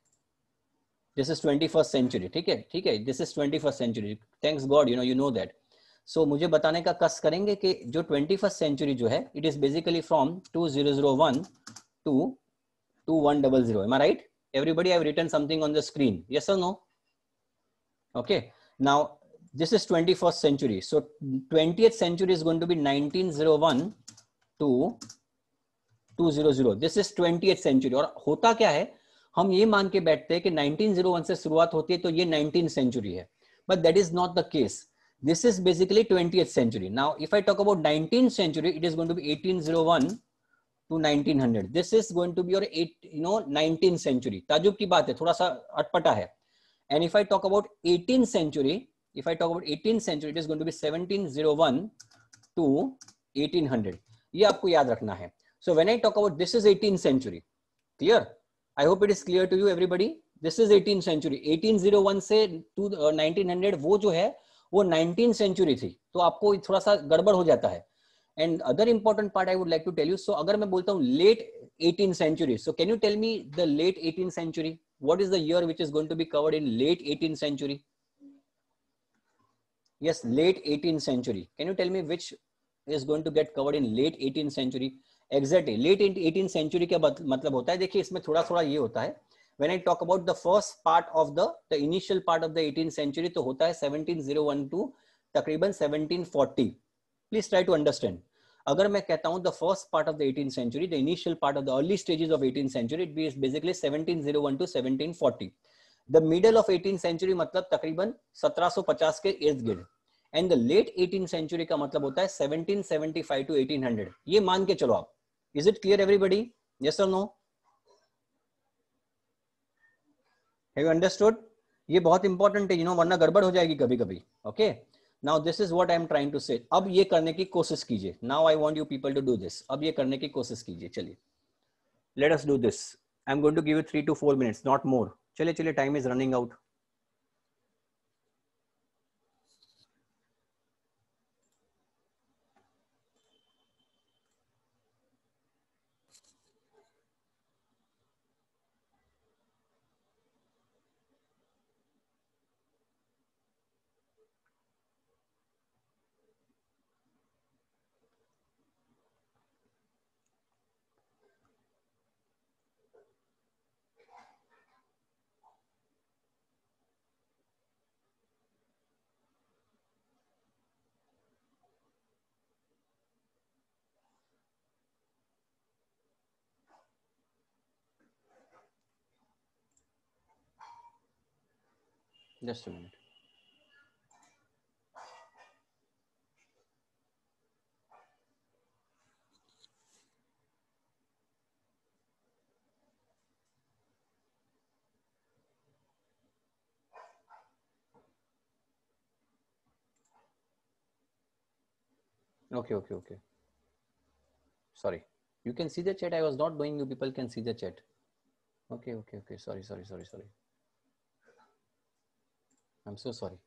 This is 21st century. ठीक है. This is 21st century. Thanks God, you know that. सो मुझे बताने का कस करेंगे कि जो 21st सेंचुरी जो है it is basically from 2001 to 2100. Am I right? Everybody, I've written something on the screen. Yes or no? Okay. Now this is 21st century. So 20th century is going to be 1901 to 200. This is 20th century. और होता क्या है, हम ये मान के बैठते हैं कि 1901 से शुरुआत होती है तो ये 19th century है, but that is not the case. This is basically 20th century. Now if I talk about 19th century, it is going to be 1801 to 1900. This is going to be your 19th century. ताजुब की बात है, थोड़ा सा अटपटा है. And if I talk about 18th century, if I talk about 18th century, it is going to be 1701 to 1800. ये आपको याद रखना है. So when I talk about this is 18th century, clear? I hope it is clear to you everybody. This is 18th century. 1801 से 1900 वो जो है वो 19th century थी, तो आपको थोड़ा सा गड़बड़ हो जाता है. And other important part I would like to tell you. So अगर मैं बोलता हूँ late 18th century, so can you tell me the late 18th century? What is the year which is going to be covered in late 18th century? Yes, late 18th century. Can you tell me which is going to get covered in late 18th century? Exactly, late 18th century का मतलब होता है, देखिए इसमें थोड़ा थोड़ा ये होता है. When I talk about the first part of the initial part of the 18th century, तो होता है 1701 to तकरीबन 1740. Please try to understand. अगर मैं कहता हूँ the first part of the 18th century, the initial part of the early stages of 18th century, it is basically 1701 to 1740. The middle of 18th century मतलब तकरीबन 1750 के इर्द गिर्द. And the late 18th century का मतलब होता है 1775 to 1800. ये मान के चलो आप. Is it clear everybody? Yes or no? Have you understood? ये बहुत इंपॉर्टेंट है, वरना गड़बड़ हो जाएगी कभी कभी. Okay, now this is what I am trying to say. अब ये करने की कोशिश कीजिए. Now I want you people to do this. अब ये करने की कोशिश कीजिए. चलिए, let us do this. I am going to give you 3 to 4 minutes, not more. चलिए चलिए, time is running out. Just a minute. Okay. Sorry. You can see the chat. I was not doing. You people can see the chat. Okay. Sorry. I'm so sorry.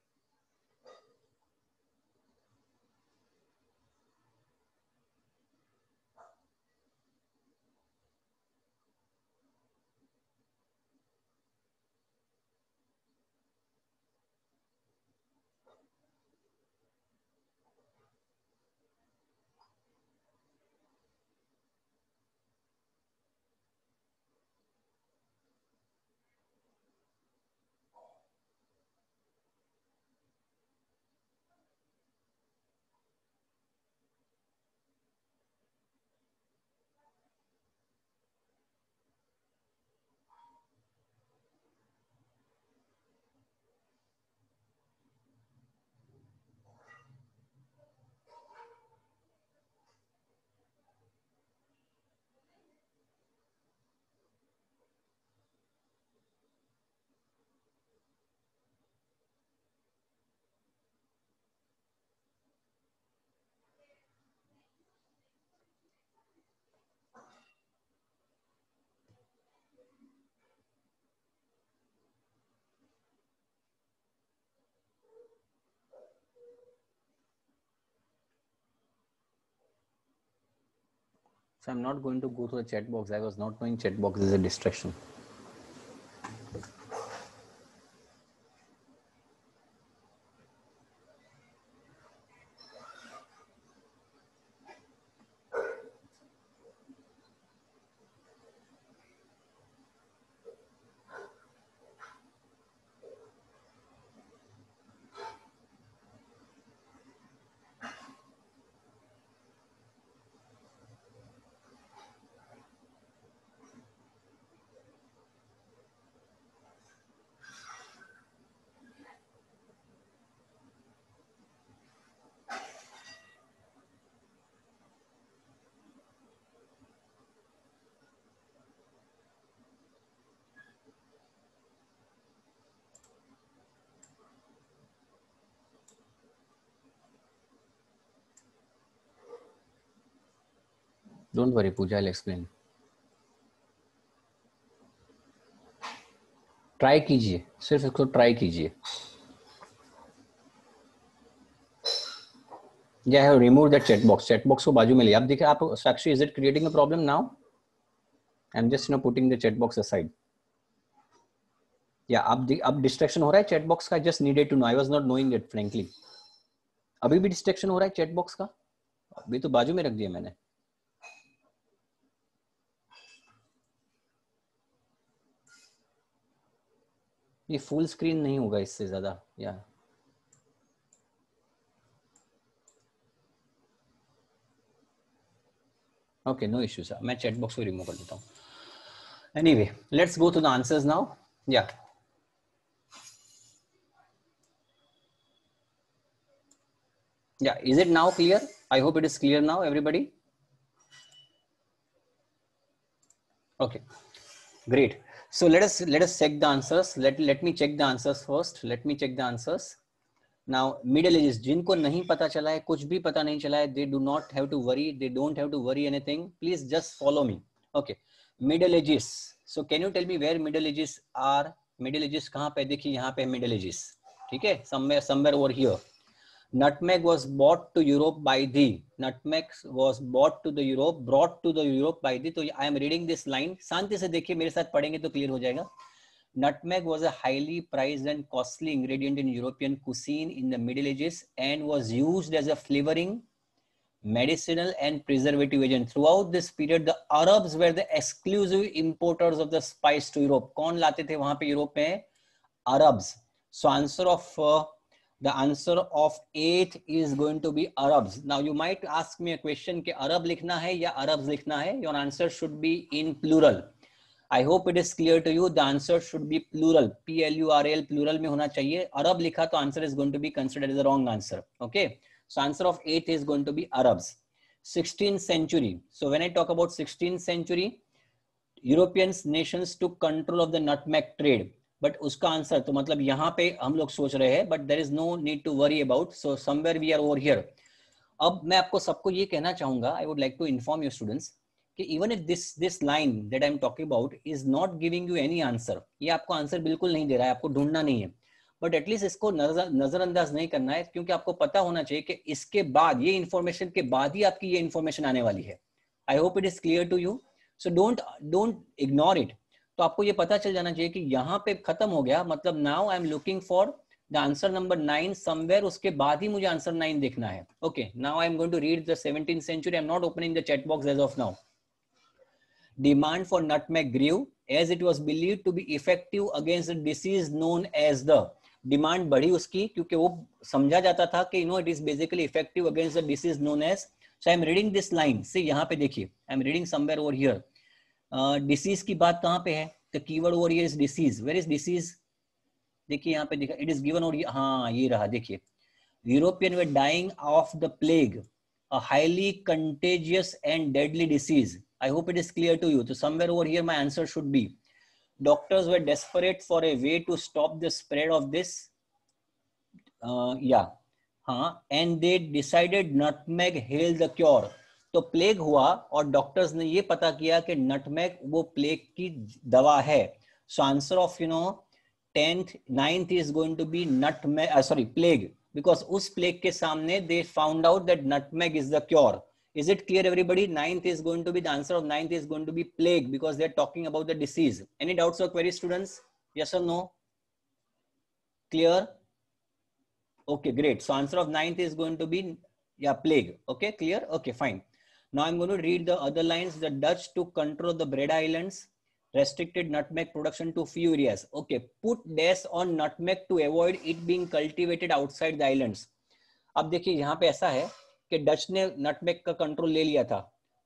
So I'm not going to go to the chat box. I was not knowing chat box is a distraction. Don't worry, Pooja, I'll explain. Try कीजिए, सिर्फ इसको try कीजिए. Yeah, I have removed that chat box. Chat box को बाजू में लिया. अब देखिए आप, साक्षी, is it creating a problem now? I'm just putting the chat box aside. Yeah, अब distraction हो रहा है chat box का. I just needed to know. I was not knowing it frankly. अभी भी distraction हो रहा है chat box का. अभी तो बाजू में रख दिया मैंने. ये full screen नहीं होगा इससे ज़्यादा. Yeah. Okay, no issues. मैं chat box को remove कर देता हूँ. Anyway, let's go to the answers now. Yeah. Yeah, is it now clear? I hope it is clear now, everybody. Okay, great. So let us check the answers. Let me check the answers first. Let me check the answers. Now, middle ages, जिनको नहीं पता चला है, कुछ भी पता नहीं चला है, they do not have to worry. They don't have to worry anything. Please just follow me. Okay, middle ages. So can you tell me where middle ages are? Middle ages कहाँ पे? देखिए यहाँ पे middle ages. ठीक है? Somewhere over here. Nutmeg was brought to Europe by the. Nutmeg was brought to the Europe by the. तो I am reading this line. शांति से देखिए, मेरे साथ पढ़ेंगे तो clear हो जाएगा. Nutmeg was a highly prized and costly ingredient in European cuisine in the Middle Ages and was used as a flavoring, medicinal and preservative agent. Throughout this period, the Arabs were the exclusive importers of the spice to Europe. कौन लाते थे वहां पे Europe में? Arabs. So the answer of 8 is going to be Arabs. Now you might ask me a question कि Arab लिखना है या Arabs लिखना है? Your answer should be in plural. I hope it is clear to you. The answer should be plural. Plural, plural में होना चाहिए. Arab लिखा तो answer is going to be considered as the wrong answer. Okay. So answer of 8 is going to be Arabs. 16th century. So when I talk about 16th century, European nations took control of the nutmeg trade. But उसका answer तो मतलब यहाँ पे हम लोग सोच रहे हैं, but there is no need to worry about. So somewhere we are over here. अब मैं आपको सबको ये कहना चाहूँगा, I would like to inform your students कि even if this line that I am talking about is not giving you any answer, ये आपको आंसर बिल्कुल नहीं दे रहा है, आपको ढूंढना नहीं है, बट एटलीस्ट इसको नजरअंदाज नहीं करना है, क्योंकि आपको पता होना चाहिए कि इसके बाद, ये इन्फॉर्मेशन के बाद ही आपकी ये इन्फॉर्मेशन आने वाली है. I hope it is clear to you. So don't ignore it. तो आपको ये पता चल जाना चाहिए कि यहाँ पे खत्म हो गया, मतलब now I am looking for the answer number 9 somewhere, उसके बाद ही मुझे आंसर 9 देखना है. Okay, now I am going to read the 17th century. I am not opening the chat box as of now. Demand for nutmeg grew as it was believed to be effective against a disease known as the. Demand बढ़ी उसकी क्योंकि वो समझा जाता था कि it is basically effective against the disease known as. So I am reading this line. See यहाँ पे देखिए, I am reading somewhere over here. Disease की बात कहाँ पे है? The keyword over here is disease. Where is disease? देखिए यहाँ पे देखा, it is given over here. हाँ ये रहा, देखिए. Europeans were dying of the plague, a highly contagious and deadly disease. I hope it is clear to you. So somewhere over here my answer should be. Doctors were desperate for a way to stop the spread of this. And they decided nutmeg held the cure. तो plague हुआ और doctors ने ये पता किया कि nutmeg वो plague की दवा है. सो answer of 9th is going to be plague, because उस प्लेग के सामने they found out that nutmeg is the cure. Is it clear, everybody? 9th is going to be, the answer of 9th is going to be plague, because they're talking about the disease. Any doubts or queries, students? Yes or no? Clear? Okay, great. So answer of 9th is going to be, plague. Okay, clear? Okay, fine. Now I'm going to read the other lines. The Dutch took control of the Breda Islands, restricted nutmeg production to few areas. Okay, put dash on nutmeg to avoid it being cultivated outside the islands. अब देखिए यहाँ पे ऐसा है कि Dutch ने nutmeg का control ले लिया था,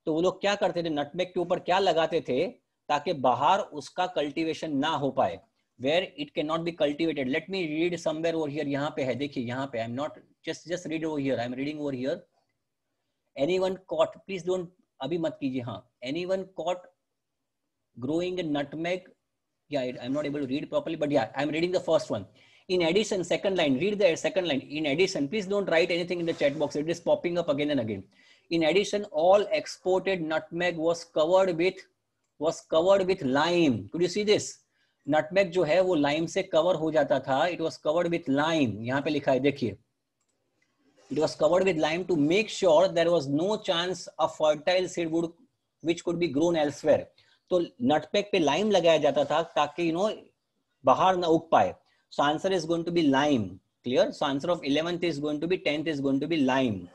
तो वो लोग क्या करते थे, नटमेग के ऊपर क्या लगाते थे ताकि बाहर उसका कल्टीवेशन ना हो पाए, where it cannot be cultivated. Let me read somewhere over here. यहाँ पे है, देखिए यहाँ पे, I'm not just read over here. I'm reading over here. Anyone caught? Please don't अभी मत कीजिए. हाँ, anyone caught growing a nutmeg? Yeah, I'm not able to read properly, but yeah, I'm reading the first one. In addition, second line, read the second line. In addition, please don't write anything in the chat box. It is popping up again and again. In addition, all exported nutmeg was covered with lime. Could you see this? Nutmeg जो है वो lime से cover हो जाता था. It was covered with lime. यहाँ पे लिखा है देखिए. It was covered with lime to make sure there was no chance a fertile seed which could be grown elsewhere. तो nutmeg पे lime लगाया जाता था ताकि बाहर ना उग पाए. So answer is going to be lime. Clear? So answer of 11th is going to be 10th is going to be lime.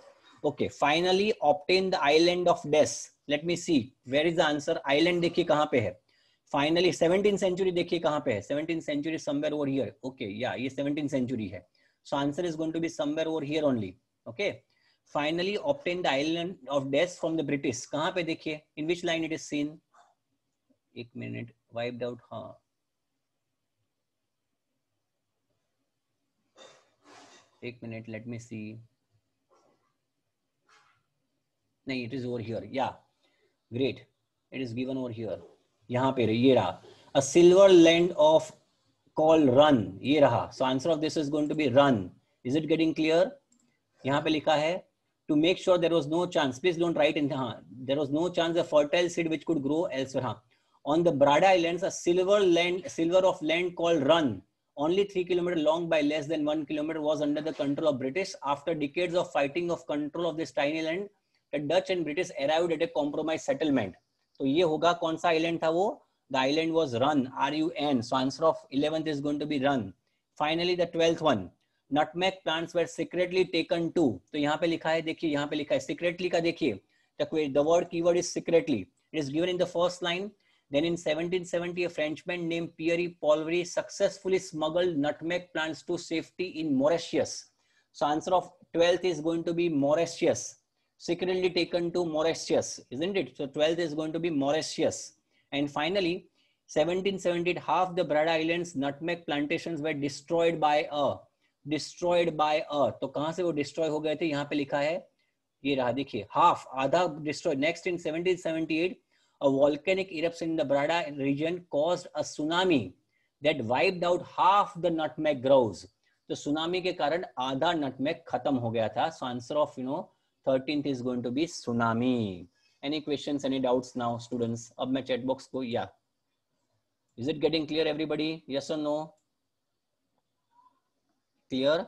Okay. Finally, obtain the island of Des. Let me see. Where is the answer? Island देखिए कहाँ पे है. Finally, 17th century देखिए कहाँ पे है. 17th century somewhere over here. Okay. Yeah, ये 17th century है. So answer is going to be somewhere over here only. Okay. Finally, obtain the island of Des from the British. कहाँ पे देखिए? In which line it is seen? एक minute. Wiped out. हाँ. एक minute, let me see. नहीं, it is over here. Yeah, great. It is given over here. यहाँ पे ये रहा. A silver land of called Run. ये रहा. So answer of this is going to be Run. Is it getting clear? यहाँ पे लिखा है to make sure there was no chance. Please don't write in. हाँ, there was no chance a fertile seed which could grow elsewhere. हाँ. On the Brada Islands, a silver of land called Run, only 3 kilometers long by less than 1 kilometer, was under the control of British. After decades of fighting of control of this tiny land, the Dutch and British arrived at a compromise settlement. तो ये होगा कौन सा island था वो? The island was Run, R-U-N. So answer of 11th is going to be Run. Finally, the 12th one. Nutmeg plants were secretly taken to. तो यहाँ पे लिखा है देखिए, यहाँ पे लिखा है secretly का देखिए. The word keyword is secretly. It is given in the first line. Then in 1770, a Frenchman named Pierre Polvery successfully smuggled nutmeg plants to safety in Mauritius. So answer of 12th is going to be Mauritius. Secretly taken to Mauritius, isn't it? So 12th is going to be Mauritius. And finally, 1770, half the Brada Islands nutmeg plantations were destroyed by a. तो कहाँ से वो destroy हो गए थे? यहाँ पे लिखा है, ये रहा देखिए, half, आधा destroyed. Next in 1778, a volcanic eruption in the Brada region caused a tsunami that wiped out half the nutmeg groves. तो tsunami के कारण आधा nutmeg खत्म हो गया था. So answer of 13th is going to be tsunami. Any questions, any doubts now, students? अब मैं chat box को, yeah. Is it getting clear, everybody? Yes or no? Clear?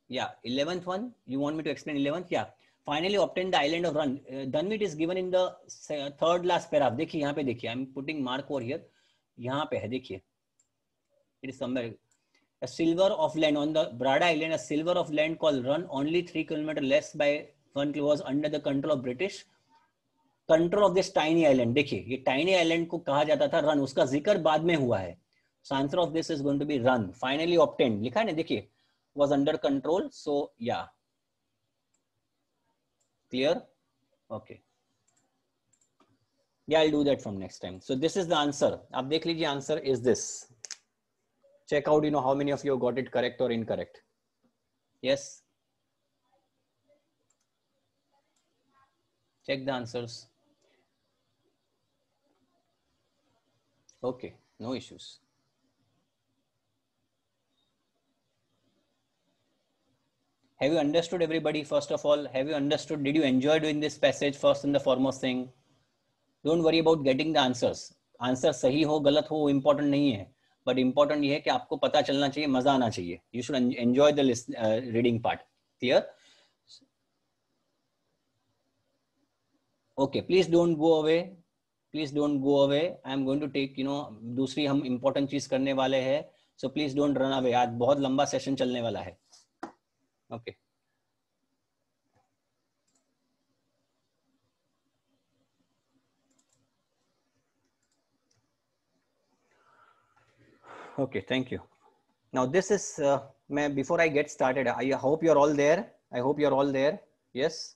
Yeah. 11th one. You want me to explain 11th? Yeah. Finally, obtain the island of Run. Dunwit is given in the third last paragraph. देखिए यहाँ पे देखिए. I'm putting mark over here. यहाँ पे है देखिए. It is somewhere. A silver of land on the Brada Island. A silver of land called Run, only 3 kilometers less by 1 kilometer, was under the control of British. Control of this tiny island. देखिए ये tiny island को कहा जाता था Run. उसका जिक्र बाद में हुआ है. So answer of this is going to be Run. Finally obtained. लिखा है ना देखिए. Was under control. So yeah. Clear? Okay. Yeah, I'll do that from next time. So this is the answer. आप देख लीजिए, answer is this. Check out, how many of you got it correct or incorrect. Yes. Check the answers. Okay, no issues. Have you understood, everybody? First of all, have you understood? Did you enjoy doing this passage first and the foremost thing? Don't worry about getting the answers. Answer सही हो गलत हो important नहीं है, but important ये है कि आपको पता चलना चाहिए, मजा आना चाहिए. You should enjoy the reading part. Clear? Okay, please don't go away. Please don't go away. I am going to take, दूसरी हम important चीज करने वाले हैं. So please don't run away. आज बहुत लंबा सेशन चलने वाला है. Okay. Okay, thank you. Now this is, before I get started, I hope you're all there. I hope you're all there. Yes.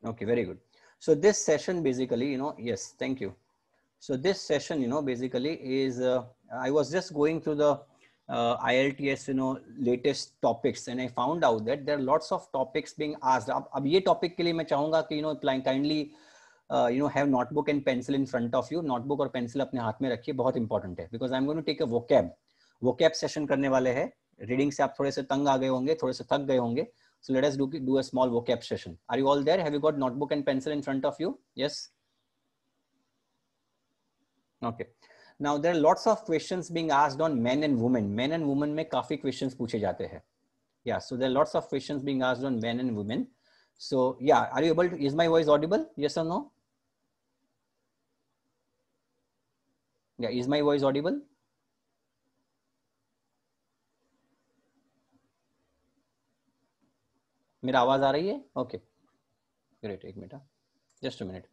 Okay, very good. So this session basically, yes, thank you. So this session, basically is, I was just going through the IELTS, latest topics, and I found out that there are lots of topics being asked. अब ये topic के लिए मैं चाहूँगा कि kindly, have notebook and pencil in front of you. Notebook और pencil अपने हाथ में रखिए, बहुत important है. Because I'm going to take a vocab session करने वाले हैं. Reading से आप थोड़े से तंग आ गए होंगे, थोड़े से थक गए होंगे. So let us do a small vocab session. Are you all there? Have you got notebook and pencil in front of you? Yes. Okay. Now there are lots of questions being asked on men and women. Men and women में काफी questions पूछे जाते हैं. Yeah. So there are lots of questions being asked on men and women. So yeah, are you able to? Is my voice audible? Yes or no? Yeah. Is my voice audible? मेरा आवाज आ रही है? Okay. Great. एक minute. Just a minute.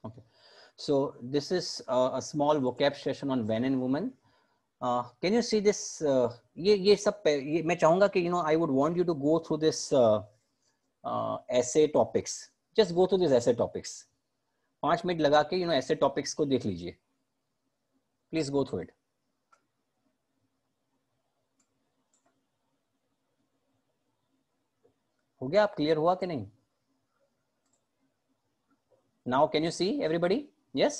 Okay. So this is a small vocab session on men and women. Can you see this? ये सब मैं चाहूँगा कि I would want you to go through this essay topics. Just go through these essay topics. 5 minute लगा के essay topics को देख लीजिए. Please go through it. हो गया? आप क्लियर हुआ कि नहीं? Now can you see everybody? Yes.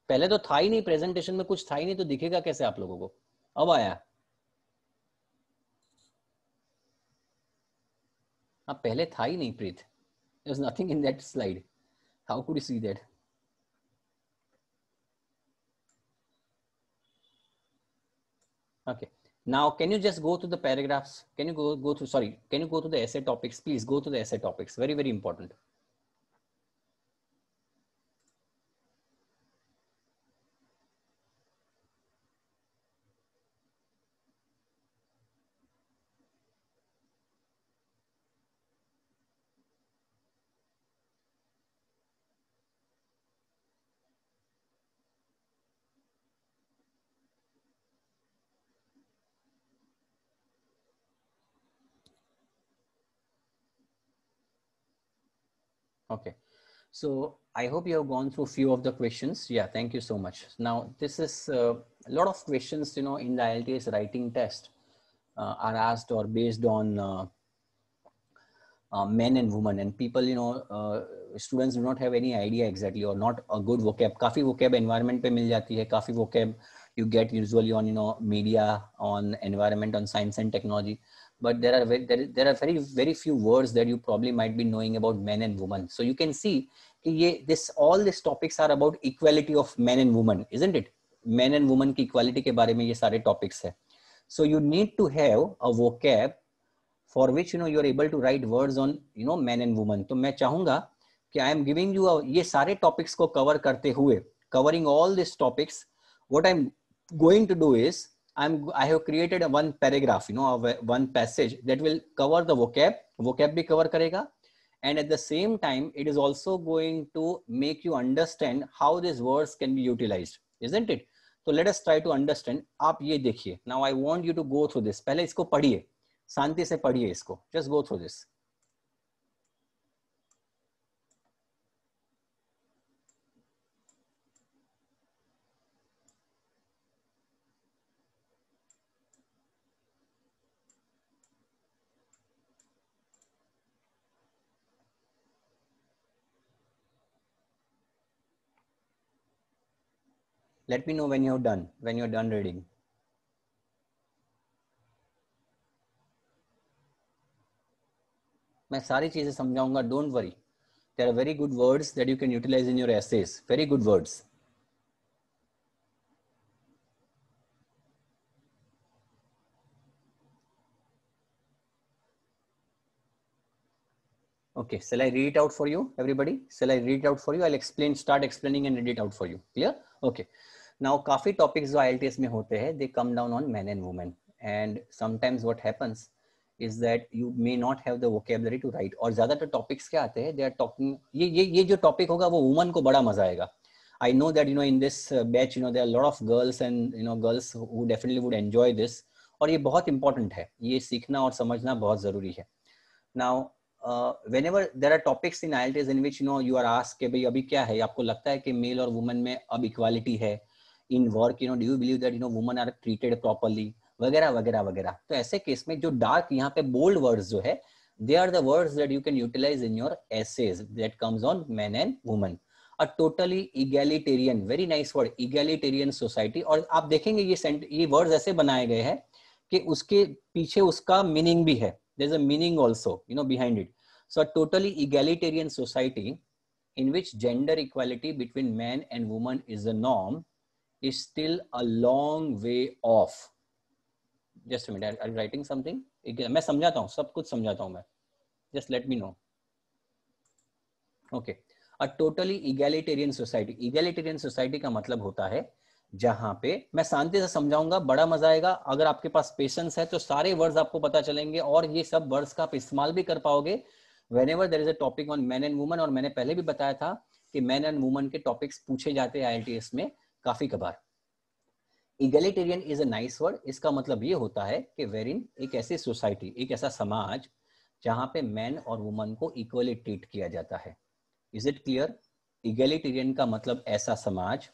पहले तो था ही नहीं, प्रेजेंटेशन में कुछ था ही नहीं, तो दिखेगा कैसे आप लोगों को? अब आया. अब पहले था ही नहीं प्रीत. There was nothing in that slide. How could you see that? Okay. Now, can you just go to the paragraphs? Can you go through? Sorry, can you go to the essay topics? Please go to the essay topics. Very, very important. Okay. So I hope you have gone through a few of the questions. Yeah, thank you so much. Now, this is a lot of questions, in the IELTS writing test are asked or based on men and women, and people, students do not have any idea exactly, or not a good vocab. Kafi vocab environment pe mil jati hai. Kafi vocab you get usually on, media, on environment, on science and technology. But there are very, very few words that you probably might be knowing about men and women. So you can see all these topics are about equality of men and women, isn't it? Men and women की equality के बारे में ये सारे topics है. So you need to have a vocab for which you are able to write words on men and women. तो मैं चाहूँगा कि I am giving you ये सारे topics को cover करते हुए, covering all these topics, what I'm going to do is I have created one paragraph, one passage that will cover the vocab भी cover करेगा, and at the same time it is also going to make you understand how these words can be utilized, isn't it? So let us try to understand. आप ये देखिए. Now I want you to go through this. पहले इसको पढ़िए, शांति से पढ़िए इसको. Just go through this. Let me know when you're done reading. मैं सारी चीजें समझाऊंगा. Don't worry. There are very good words that you can utilize in your essays. Very good words. Okay, shall I read it out for you, everybody? Shall I read it out for you? I'll start explaining and read it out for you. Clear? Okay. Now, काफी topics जो IELTS में होते हैं, they come down on men and women. And sometimes what happens is that you may not have the vocabulary to write. और ज़्यादातर topics क्या आते हैं? They are talking. ये जो topic होगा वो woman को बड़ा मजा आएगा. I know that in this batch there are a lot of girls and girls who definitely would enjoy this. और ये बहुत important है. ये सीखना और समझना बहुत ज़रूरी है. Now, whenever there are topics in IELTS in which you are asked कि भाई अभी क्या है, आपको लगता है कि मेल और वुमेन में अब इक्वालिटी है in work, do you believe that women are treated properly, वगैरह वगैरह वगैरह. तो ऐसे केस में जो डार्क यहाँ पे बोल्ड वर्ड्स जो है, they are the words that you can utilize in your essays that comes on men and women. A totally egalitarian, very nice word, egalitarian society. और आप देखेंगे ये वर्ड्स ऐसे बनाए गए हैं कि उसके पीछे उसका मीनिंग भी है, there is a meaning also you know behind it. So a totally egalitarian society in which gender equality between man and woman is the norm is still a long way off. Just a minute, are you writing something? मैं समझाता हूँ, सब कुछ समझाता हूँ मैं, just let me know. Okay, a totally egalitarian society. Egalitarian society का मतलब होता है जहां पे, मैं शांति से समझाऊंगा, बड़ा मजा आएगा। अगर आपके पास पेशेंस है तो सारे वर्ड्स आपको पता चलेंगे और ये सब वर्ड्स का आप इस्तेमाल भी कर पाओगे whenever there is a topic on men and women। और मैंने पहले भी बताया था कि मैन एंड वुमन के टॉपिक्स पूछे जाते हैं IITS में काफी कबार। Egalitarian is a nice word. इसका मतलब ये होता है कि वेरिन एक ऐसी सोसाइटी, एक ऐसा समाज जहां पे मैन और वुमन को इक्वली ट्रीट किया जाता है। Is it clear? इगैलिटेरियन का मतलब ऐसा समाज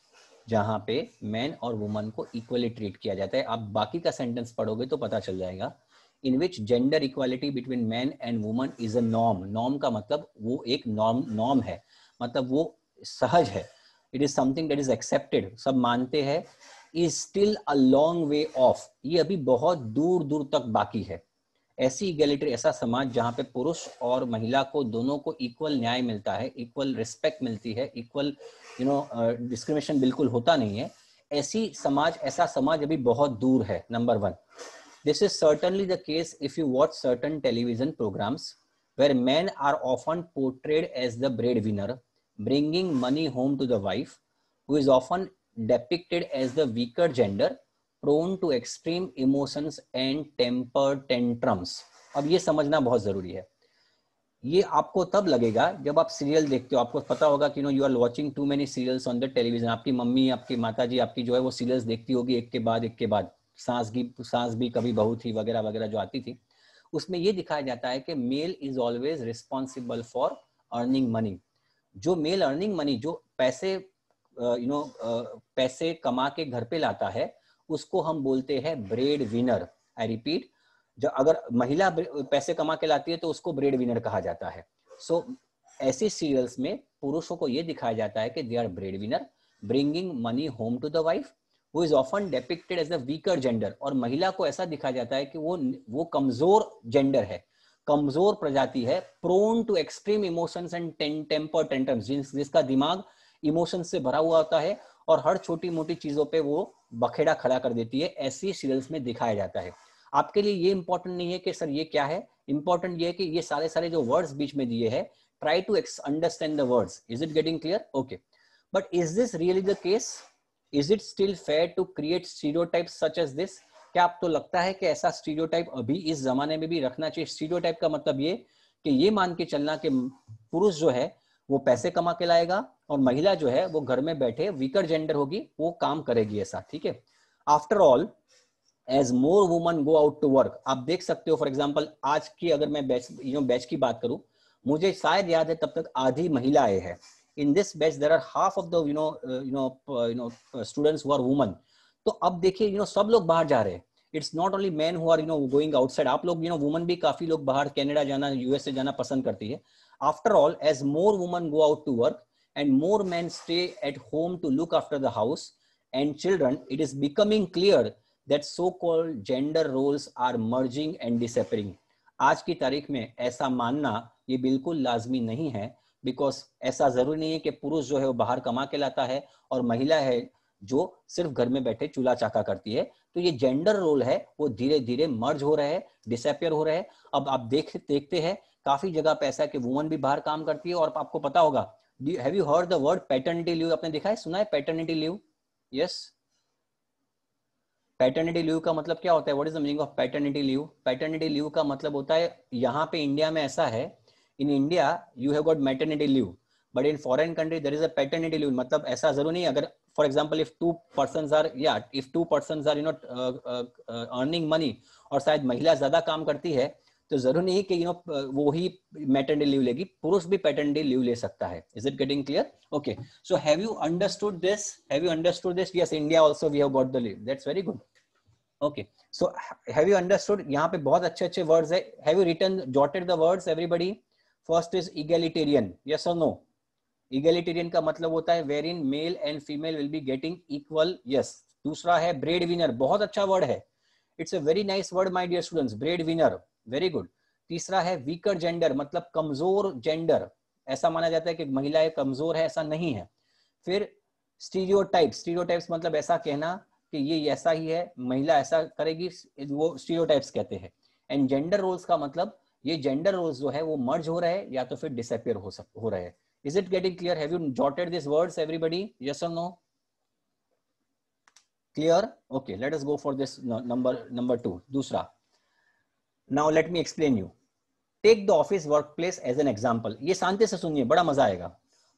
जहां पे मैन और वुमन को इक्वली ट्रीट किया जाता है। आप बाकी का सेंटेंस पढ़ोगे तो पता चल जाएगा। In which gender equality between man and woman is a norm. Norm का मतलब वो एक नॉर्म है, मतलब वो सहज है। It is something that is accepted, सब मानते हैं। Is still a long way of, ये अभी बहुत दूर दूर तक बाकी है। ऐसी इगैलिटी, ऐसा समाज जहां पे पुरुष और महिला को दोनों को इक्वल न्याय मिलता है, इक्वल रिस्पेक्ट मिलती है, इक्वल डिस्क्रिमिनेशन बिल्कुल होता नहीं है, ऐसी समाज, ऐसा समाज अभी बहुत दूर है। Number 1, this is certainly the case if you watch certain television programs where men are often portrayed as the breadwinner, bringing money home to the wife, who is often depicted as the weaker gender, prone to extreme emotions and temper tantrums. अब ये समझना बहुत जरूरी है। ये आपको तब लगेगा जब आप सीरियल देखते हो। आपको पता होगा कि you are watching too many serials on the television. आपकी मम्मी, आपकी माताजी, आपकी जो है वो सीरियल्स देखती होगी एक के बाद एक के बाद। सांस भी कभी बहू थी वगैरह वगैरह जो आती थी, उसमें ये दिखाया जाता है कि male is always responsible for earning money. जो मेल अर्निंग मनी, जो पैसे पैसे कमा के घर पे लाता है, उसको हम बोलते हैं ब्रेड विनर। आई रिपीट, जो अगर महिला पैसे कमा के लाती है तो उसको ब्रेड विनर कहा जाता है। सो ऐसे सीरियल्स में पुरुषों को यह दिखाया जाता है कि they are bread winner, bringing money home to the wife, who is often depicted as a weaker gender। और महिला को ऐसा दिखाया जाता है कि वो कमजोर जेंडर है, कमजोर प्रजाति है, prone to extreme emotions and temper tantrums, जिसका दिमाग इमोशन से भरा हुआ होता है और हर छोटी मोटी चीजों पे वो बखेड़ा खड़ा कर देती है। ऐसी सीरियल्स में दिखाया जाता है। आपके लिए ये इंपॉर्टेंट नहीं है कि सर ये क्या है, इंपॉर्टेंट ये है कि ये सारे जो वर्ड्स बीच में दिए हैं, try to understand the words. Is it getting clear? Okay, but is this really the case? Is it still fair to create stereotypes such as this? क्या आपको लगता है कि ऐसा स्टीरियोटाइप अभी इस जमाने में भी रखना चाहिए? स्टीरियोटाइप का मतलब ये कि ये मान के चलना कि पुरुष जो है वो पैसे कमा के लाएगा और महिला जो है वो घर में बैठे वीकर जेंडर होगी, वो काम करेगी, ऐसा, ठीक है? After all, as more woman go out to work, आप देख सकते हो फॉर एग्जाम्पल आज की अगर मैं बैच की बात करूं, मुझे शायद याद है तब तक आधी महिलाएं हैं। In this batch there are half of the students who are women। तो अब देखिए सब लोग बाहर जा रहे हैं। It's not only men who are going outside। आप लोग women भी काफी लोग बाहर कनाडा जाना, यूएसए जाना पसंद करती है। After all, as more women go out to work and more men stay at home to look after the house and children, it is becoming clear that so-called gender roles are merging and disappearing। आज की तारीख में ऐसा मानना ये बिल्कुल लाजमी नहीं है, बिकॉज ऐसा जरूरी नहीं है कि पुरुष जो है वो बाहर कमा के लाता है और महिला है जो सिर्फ घर में बैठे चूल्हा चाका करती है। तो ये जेंडर रोल है वो धीरे धीरे मर्ज हो रहे हैं, डिसअपियर हो रहे हैं। अब आप देखते हैं काफी जगह पे ऐसा है कि वुमन भी बाहर काम करती है। और आपको पता होगा, have you heard the word paternity leave? आपने देखा है, सुना है paternity leave? Yes, paternity leave का मतलब क्या होता है? What is the meaning of paternity leave? Paternity leave का मतलब होता है, यहाँ पे इंडिया में ऐसा है, in India you have got maternity leave, but in foreign country there is a paternity leave। मतलब ऐसा जरूर नहीं है, अगर for example if two persons are earning money और शायद महिला ज्यादा काम करती है तो जरूर नहीं कि वो ही maternity leave लेगी, पुरुष भी paternity leave ले सकता है। Is it getting clear? Okay, so have you understood this? Yes, India also we have got the leave, that's very good। Okay, so have you understood? यहाँ पे बहुत अच्छे words है। Have you jotted the words everybody? First is egalitarian, yes or no? Egalitarian का मतलब होता है where in male and female will be getting equal, yes. दूसरा है ब्रेड विनर, बहुत अच्छा वर्ड है, it's a very nice word my dear students, bread winner, very good. तीसरा है वीकर जेंडर, मतलब कमजोर जेंडर, ऐसा माना जाता है कि महिलाएं कमजोर है, ऐसा नहीं है। फिर स्टीरियोटाइप्स, स्टीरियोटाइप्स मतलब ऐसा कहना कि ये ऐसा ही है, महिला ऐसा करेगी, वो स्टीरियोटाइप्स कहते हैं। एंड जेंडर रोल्स का मतलब ये जेंडर रोल्स जो है वो मर्ज हो रहे हैं या तो फिर डिसअपियर हो रहे हैं। Is it getting clear? Have you jotted these words, everybody? Yes or no? Clear? Okay, let us go for this number 2. दूसरा. Now let me explain you. Take the office workplace as an example. ये शांति से सुनिए, बड़ा मजा आएगा.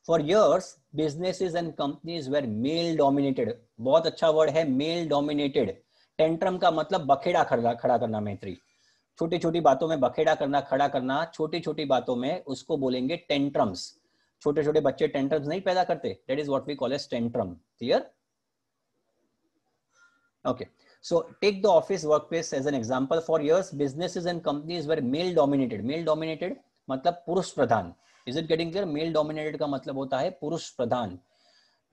For years, businesses and companies were male dominated. बहुत अच्छा word है male dominated. टेंट्रम का मतलब बखेड़ा खड़ा करना मैत्री. छोटी छोटी बातों में बखेड़ा करना, खड़ा करना, छोटी छोटी बातों में उसको बोलेंगे टेंट्रम्स. छोटे छोटे बच्चे टेंट्रम्स नहीं पैदा करते, that is what we call as tantrum. Clear? Okay, so take the office workplace as an example. For years businesses and companies were male dominated. Male dominated मतलब पुरुष प्रधान. Is it getting clear? Male dominated का मतलब होता है पुरुष प्रधान.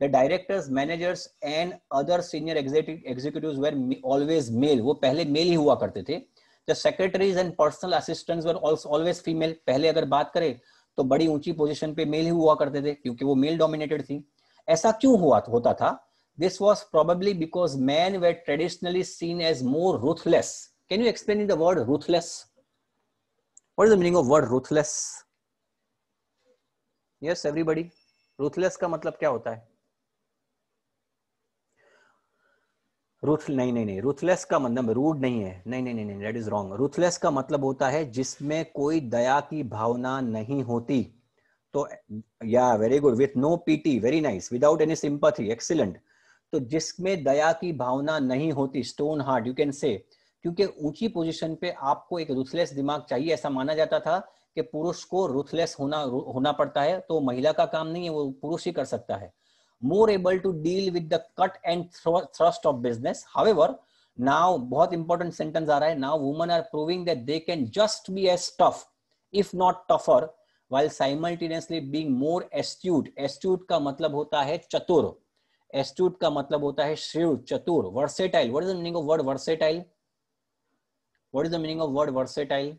The directors, managers and other senior executives were always male. वो पहले mail ही हुआ करते थे. The secretaries and personal assistants were also always female. पहले अगर बात करें तो बड़ी ऊंची पोजीशन पे मेल ही हुआ करते थे क्योंकि वो मेल डोमिनेटेड थी. ऐसा क्यों होता था? This was probably because men were traditionally seen as more ruthless. Can you explain the word ruthless? What is the meaning of word ruthless? Yes, everybody. Ruthless का मतलब क्या होता है? नहीं, रूथलेस का मतलब रूड नहीं है, नहीं, दैट इज रॉन्ग. रूथलेस का मतलब होता है जिसमें कोई दया की भावना नहीं होती. तो या very good, with no pity, very nice, without any sympathy, excellent. तो जिसमें दया की भावना नहीं होती, stone heart you can say. क्योंकि ऊंची पोजीशन पे आपको एक रूथलेस दिमाग चाहिए. ऐसा माना जाता था कि पुरुष को रूथलेस होना पड़ता है, तो महिला का काम नहीं है, वो पुरुष ही कर सकता है. More able to deal with the cut and thrust of business. However, now बहुत important sentence आ रहा है. Now women are proving that they can just be as tough, if not tougher, while simultaneously being more astute. Astute का मतलब होता है चतुर. Astute का मतलब होता है shrewd, चतुर. Versatile. What is the meaning of word versatile? What is the meaning of word versatile?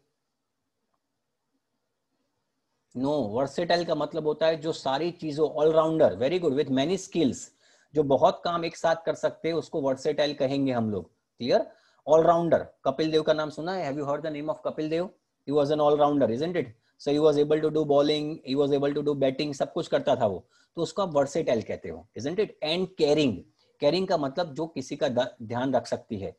No, versatile का मतलब होता है जो सारी चीजों, allrounder, very good, with many skills, जो बहुत काम एक साथ कर सकते हैं उसको वर्सेटाइल कहेंगे हम लोग. क्लियर? ऑलराउंडर. कपिल देव का नाम सुना है? Have you heard the name of Kapil Dev? He was an allrounder, isn't it? So he was able to do bowling, he was able to do batting, सब कुछ करता था वो, तो उसको आप वर्सेटाइल कहते हो, isn't it? And caring. Caring का मतलब जो किसी का ध्यान रख सकती है.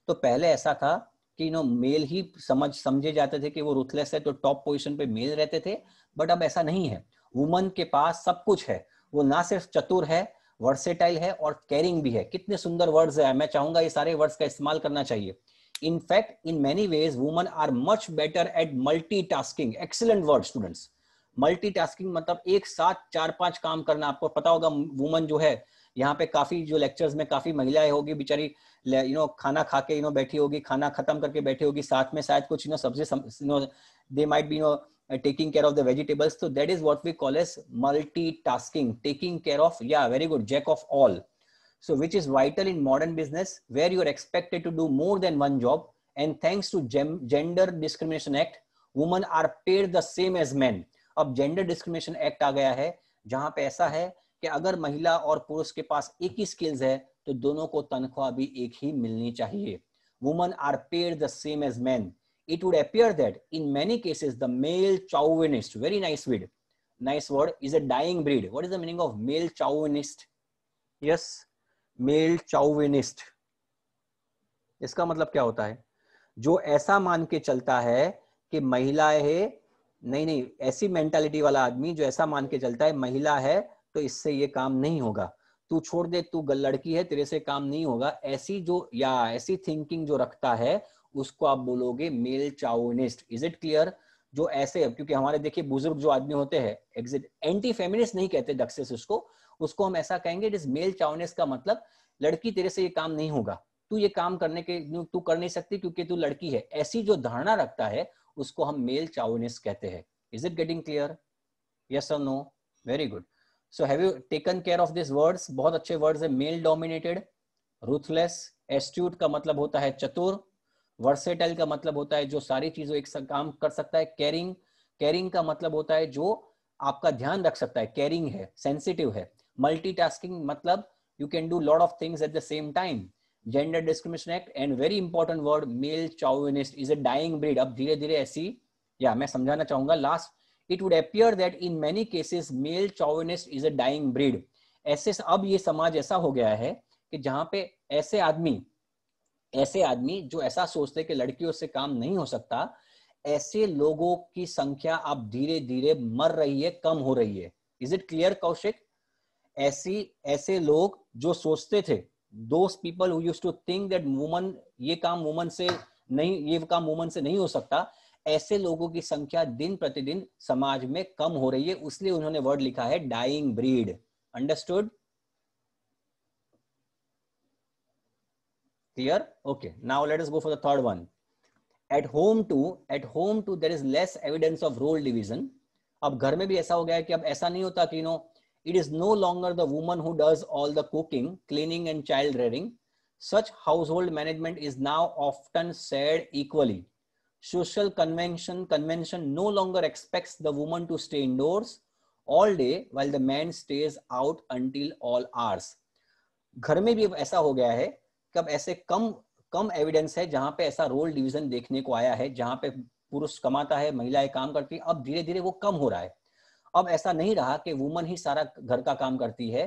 तो पहले ऐसा था कि मेल ही समझे जाते थे कि वो रूथलेस है, तो टॉप पोजीशन पे मेल रहते थे. बट अब ऐसा नहीं है. वुमन के पास सब कुछ है. वो ना सिर्फ चतुर है, वर्सेटाइल है और केयरिंग भी है. कितने सुंदर वर्ड्स है. मैं चाहूंगा ये सारे वर्ड्स का इस्तेमाल करना चाहिए. In fact, in many ways, women are much better at multitasking. Excellent word, students. Multitasking मतलब एक साथ 4-5 काम करना. आपको पता होगा वुमन जो है, यहाँ पे काफी जो लेक्चर्स में काफी महिलाएं होगी बेचारी, खाना खा के बैठी होगी, खाना खत्म करके बैठी होगी, साथ में शायद कुछ सब्जी, they might be taking care of the vegetables. So that is what we call as multitasking, taking care of, yeah, very good, jack of all. So which is vital in modern business where you are expected to do more than one job. And thanks to Gender Discrimination Act, women are paid the same as men. अब Gender Discrimination Act आ गया है जहां पे ऐसा है कि अगर महिला और पुरुष के पास एक ही स्किल्स है तो दोनों को तनख्वाह भी एक ही मिलनी चाहिए. Women are paid the same as men. It would appear that in many cases the male chauvinist, very nice word, is a dying breed. What is the meaning of male chauvinist? Yes, male chauvinist. इसका मतलब क्या होता है? जो ऐसा मान के चलता है कि महिलाएं है, नहीं, ऐसी मेंटालिटी वाला आदमी जो ऐसा मान के चलता है महिला है तो इससे ये काम नहीं होगा, तू छोड़ दे, तू लड़की है, तेरे से काम नहीं होगा, ऐसी थिंकिंग जो रखता है उसको आप बोलोगे male chauvinist. Is it clear? जो ऐसे, क्योंकि हमारे देखिए बुजुर्ग जो आदमी होते हैं, एंटी फेमिनिस्ट नहीं कहते दक्षे से उसको हम ऐसा कहेंगे, इट इज मेल चाउनिस्ट का मतलब लड़की तेरे से ये काम नहीं होगा, तू ये काम तू कर नहीं सकती क्योंकि तू लड़की है. ऐसी जो धारणा रखता है उसको हम मेल चाउनिस्ट कहते हैं. Is it getting clear? Yes और no? Very good. So have you taken care of these words? बहुत अच्छे words है. Male dominated, ruthless, astute का मतलब होता है चतुर, versatile का मतलब होता है जो सारी चीजों एक साथ काम कर सकता है. caring, caring का मतलब होता है जो आपका ध्यान रख सकता है, caring है, sensitive है. multitasking मतलब you can do lot of things at the same time. Gender discrimination act and very important word male chauvinist is a dying breed. अब धीरे धीरे ऐसी या मैं समझाना चाहूंगा last. It would appear that in many cases male chauvinist is a dying breed. ऐसे अब ये समाज ऐसा हो गया है कि जहां पे ऐसे आदमी जो ऐसा सोचते हैं कि लड़कियों से काम नहीं हो सकता, ऐसे लोगों की संख्या अब धीरे धीरे मर रही है, कम हो रही है. Is it clear Kaushik? ऐसे लोग जो सोचते थे, those people who used to think that woman ये काम वुमन से नहीं हो सकता, ऐसे लोगों की संख्या दिन प्रतिदिन समाज में कम हो रही है. इसलिए उन्होंने वर्ड लिखा है dying breed. Understood? Clear? Okay, now let us go for the third one. At home too there is less evidence of role division. अब घर में भी ऐसा हो गया है कि अब ऐसा नहीं होता कि it is no longer the woman who does all the cooking, cleaning and child rearing. Such household management is now often shared equally. Social convention no longer expects the woman to stay indoors all day while the man stays out until all hours. घर में भी अब ऐसा हो गया है कि अब ऐसे कम एविडेंस है जहां पे ऐसा रोल डिवीजन देखने को आया है, जहां पे पुरुष कमाता है, महिलाएं काम करती है. अब धीरे धीरे वो कम हो रहा है. अब ऐसा नहीं रहा कि वुमन ही सारा घर का काम करती है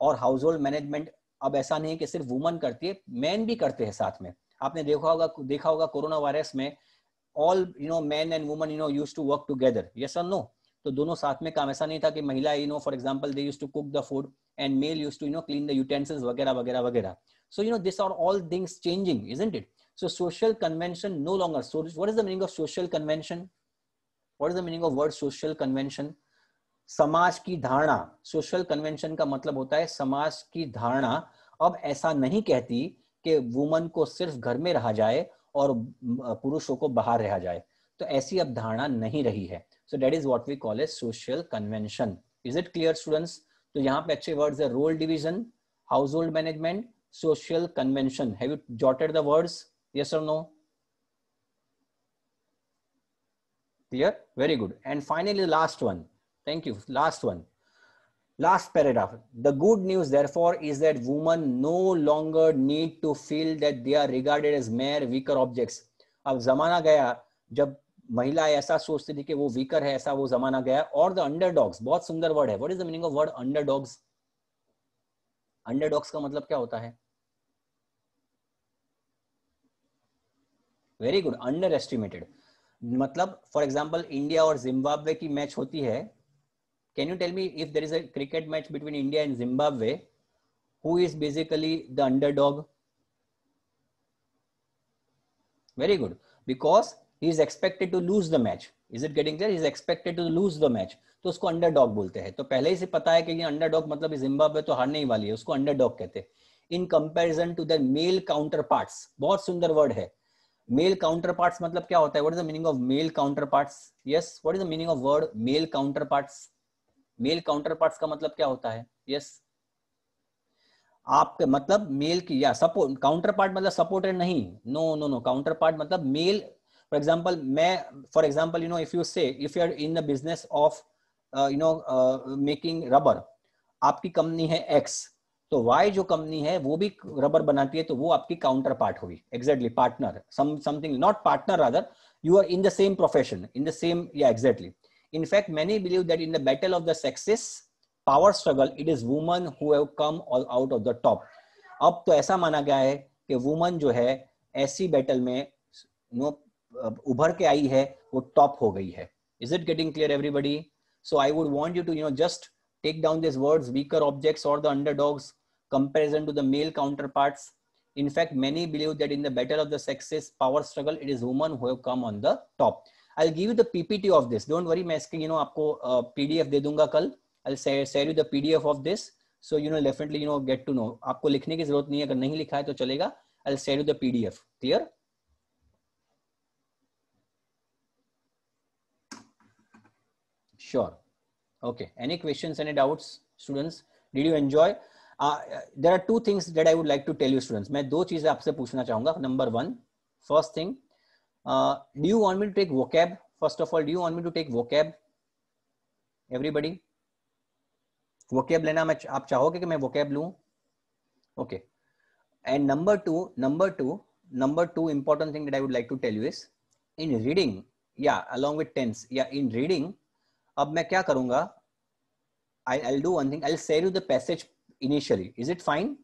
और हाउस होल्ड मैनेजमेंट अब ऐसा नहीं है कि सिर्फ वुमन करती है, मैन भी करते हैं साथ में. आपने देखा होगा कोरोना वायरस में all man and woman used to work together. Yes और नो? तो दोनों साथ में काम. ऐसा नहीं था कि महिला for example they used to cook the food and male used to clean the utensils वगैरह वगैरह वगैरह. So this are all things changing, isn't it? So social convention no longer. So what is the meaning of social convention? What is the meaning of word social convention? समाज की धारणा. Social convention का मतलब होता है समाज की धारणा अब ऐसा नहीं कहती कि वुमन को सिर्फ घर में रहा जाए और पुरुषों को बाहर रहा जाए. तो ऐसी अब धारणा नहीं रही है. So that is what we call a social convention. Is it clear students? तो यहाँ पे अच्छे वर्ड्स है role division, household management, social convention. Have you jotted the words? Yes or no? Clear? Very good. And finally the last one. Thank you. Last one. Last paragraph. The good news therefore is that women no longer need to feel that they are regarded as mere weaker objects. अब जमाना गया जब महिला ऐसा सोचती थी कि वो वीकर है, ऐसा वो जमाना गया. और द अंडरडॉग्स, बहुत सुंदर वर्ड है. What is the meaning of word underdogs? Underdogs का मतलब क्या होता है? Very good. अंडर एस्टिमेटेड मतलब फॉर एग्जाम्पल इंडिया और जिम्बाब्वे की मैच होती है. Can you tell me if there is a cricket match between India and Zimbabwe, who is basically the underdog? Very good. Because he is expected to lose the match. Is it getting clear? He is expected to lose the match, तो उसको underdog बोलते हैं. तो पहले ही से पता है कि ये अंडरडॉग मतलब जिम्बाब्वे तो हारने ही वाली है, उसको अंडरडॉग कहते हैं. In comparison to the male counterparts. बहुत सुंदर वर्ड है. मेल काउंटर पार्ट्स मतलब क्या होता है? What is the meaning of male counterparts? Yes, what is the meaning of word male counterparts? Male counterparts का मतलब क्या होता है? यस, आपके मतलब मेल की या सपोर्ट. काउंटर पार्ट मतलब सपोर्टर नहीं. No no no, counterpart मतलब male. For example if you say if you are in the business of making rubber, आपकी कंपनी है एक्स, तो वाई जो कंपनी है वो भी रबर बनाती है, तो वो आपकी काउंटर पार्ट होगी. Exactly, partner, something, not partner rather, you are in the same profession, in the same, yeah, exactly. In fact, many believe that in the battle of the sexes, power struggle, it is women who have come all out of the top. अब तो ऐसा माना गया है कि woman जो है ऐसी बैटल में उभर के आई है, वो टॉप हो गई है. Is it getting clear, everybody? So I would want you to just take down these words: weaker objects or the underdogs, comparison to the male counterparts. In fact, many believe that in the battle of the sexes, power struggle, it is women who have come on the top. I'll give you the PPT of this. Don't worry, मैं इसके आपको PDF दे दूंगा कल. I'll share you the PDF of this. So definitely get to know. आपको लिखने की जरूरत नहीं है, अगर नहीं लिखा है तो चलेगा. I'll share you the PDF. Clear? Sure. Okay. Any questions, any doubts, students? Did you enjoy? There are two things that I would like to tell you, students. मैं दो चीजें आपसे पूछना चाहूंगा. Number one, first thing, do you want me to take vocab? First of all, do you want me to take vocab? Everybody, vocab लेना मैं आप चाहोगे कि मैं vocab लूं? Okay. And number two important thing that I would like to tell you is in reading, yeah, along with tense, yeah, in reading, अब मैं क्या करूंगा? I'll do one thing. I'll share you the passage initially. Is it fine?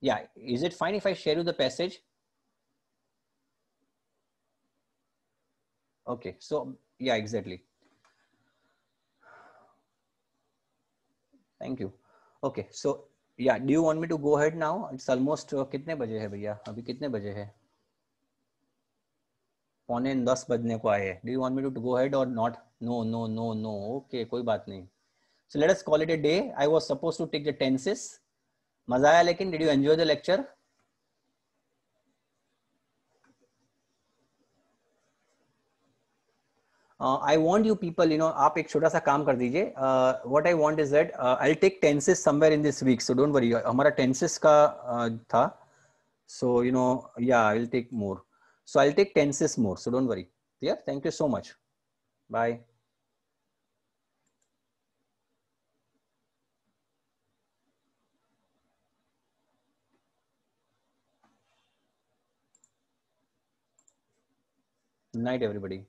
Yeah. Is it fine if I share you the passage? Okay. So yeah, exactly. Thank you. Okay. So yeah, do you want me to go ahead now? It's almost कितने बजे है भैया? अभी कितने बजे है? 9:45 बजने को आए हैं. Do you want me to go ahead or not? No, no, no, no. Okay, कोई बात नहीं. So let us call it a day. I was supposed to take the tenses. मजा आया लेकिन did you enjoy the lecture? I want you people, you know, आप एक छोटा सा काम कर दीजिए. What I want is that I'll take tenses somewhere in this week. So don't worry. हमारा tenses का था. So you know, yeah, I'll take more. So I'll take tenses more. So don't worry. Yeah. Thank you so much. Bye. Good night, everybody.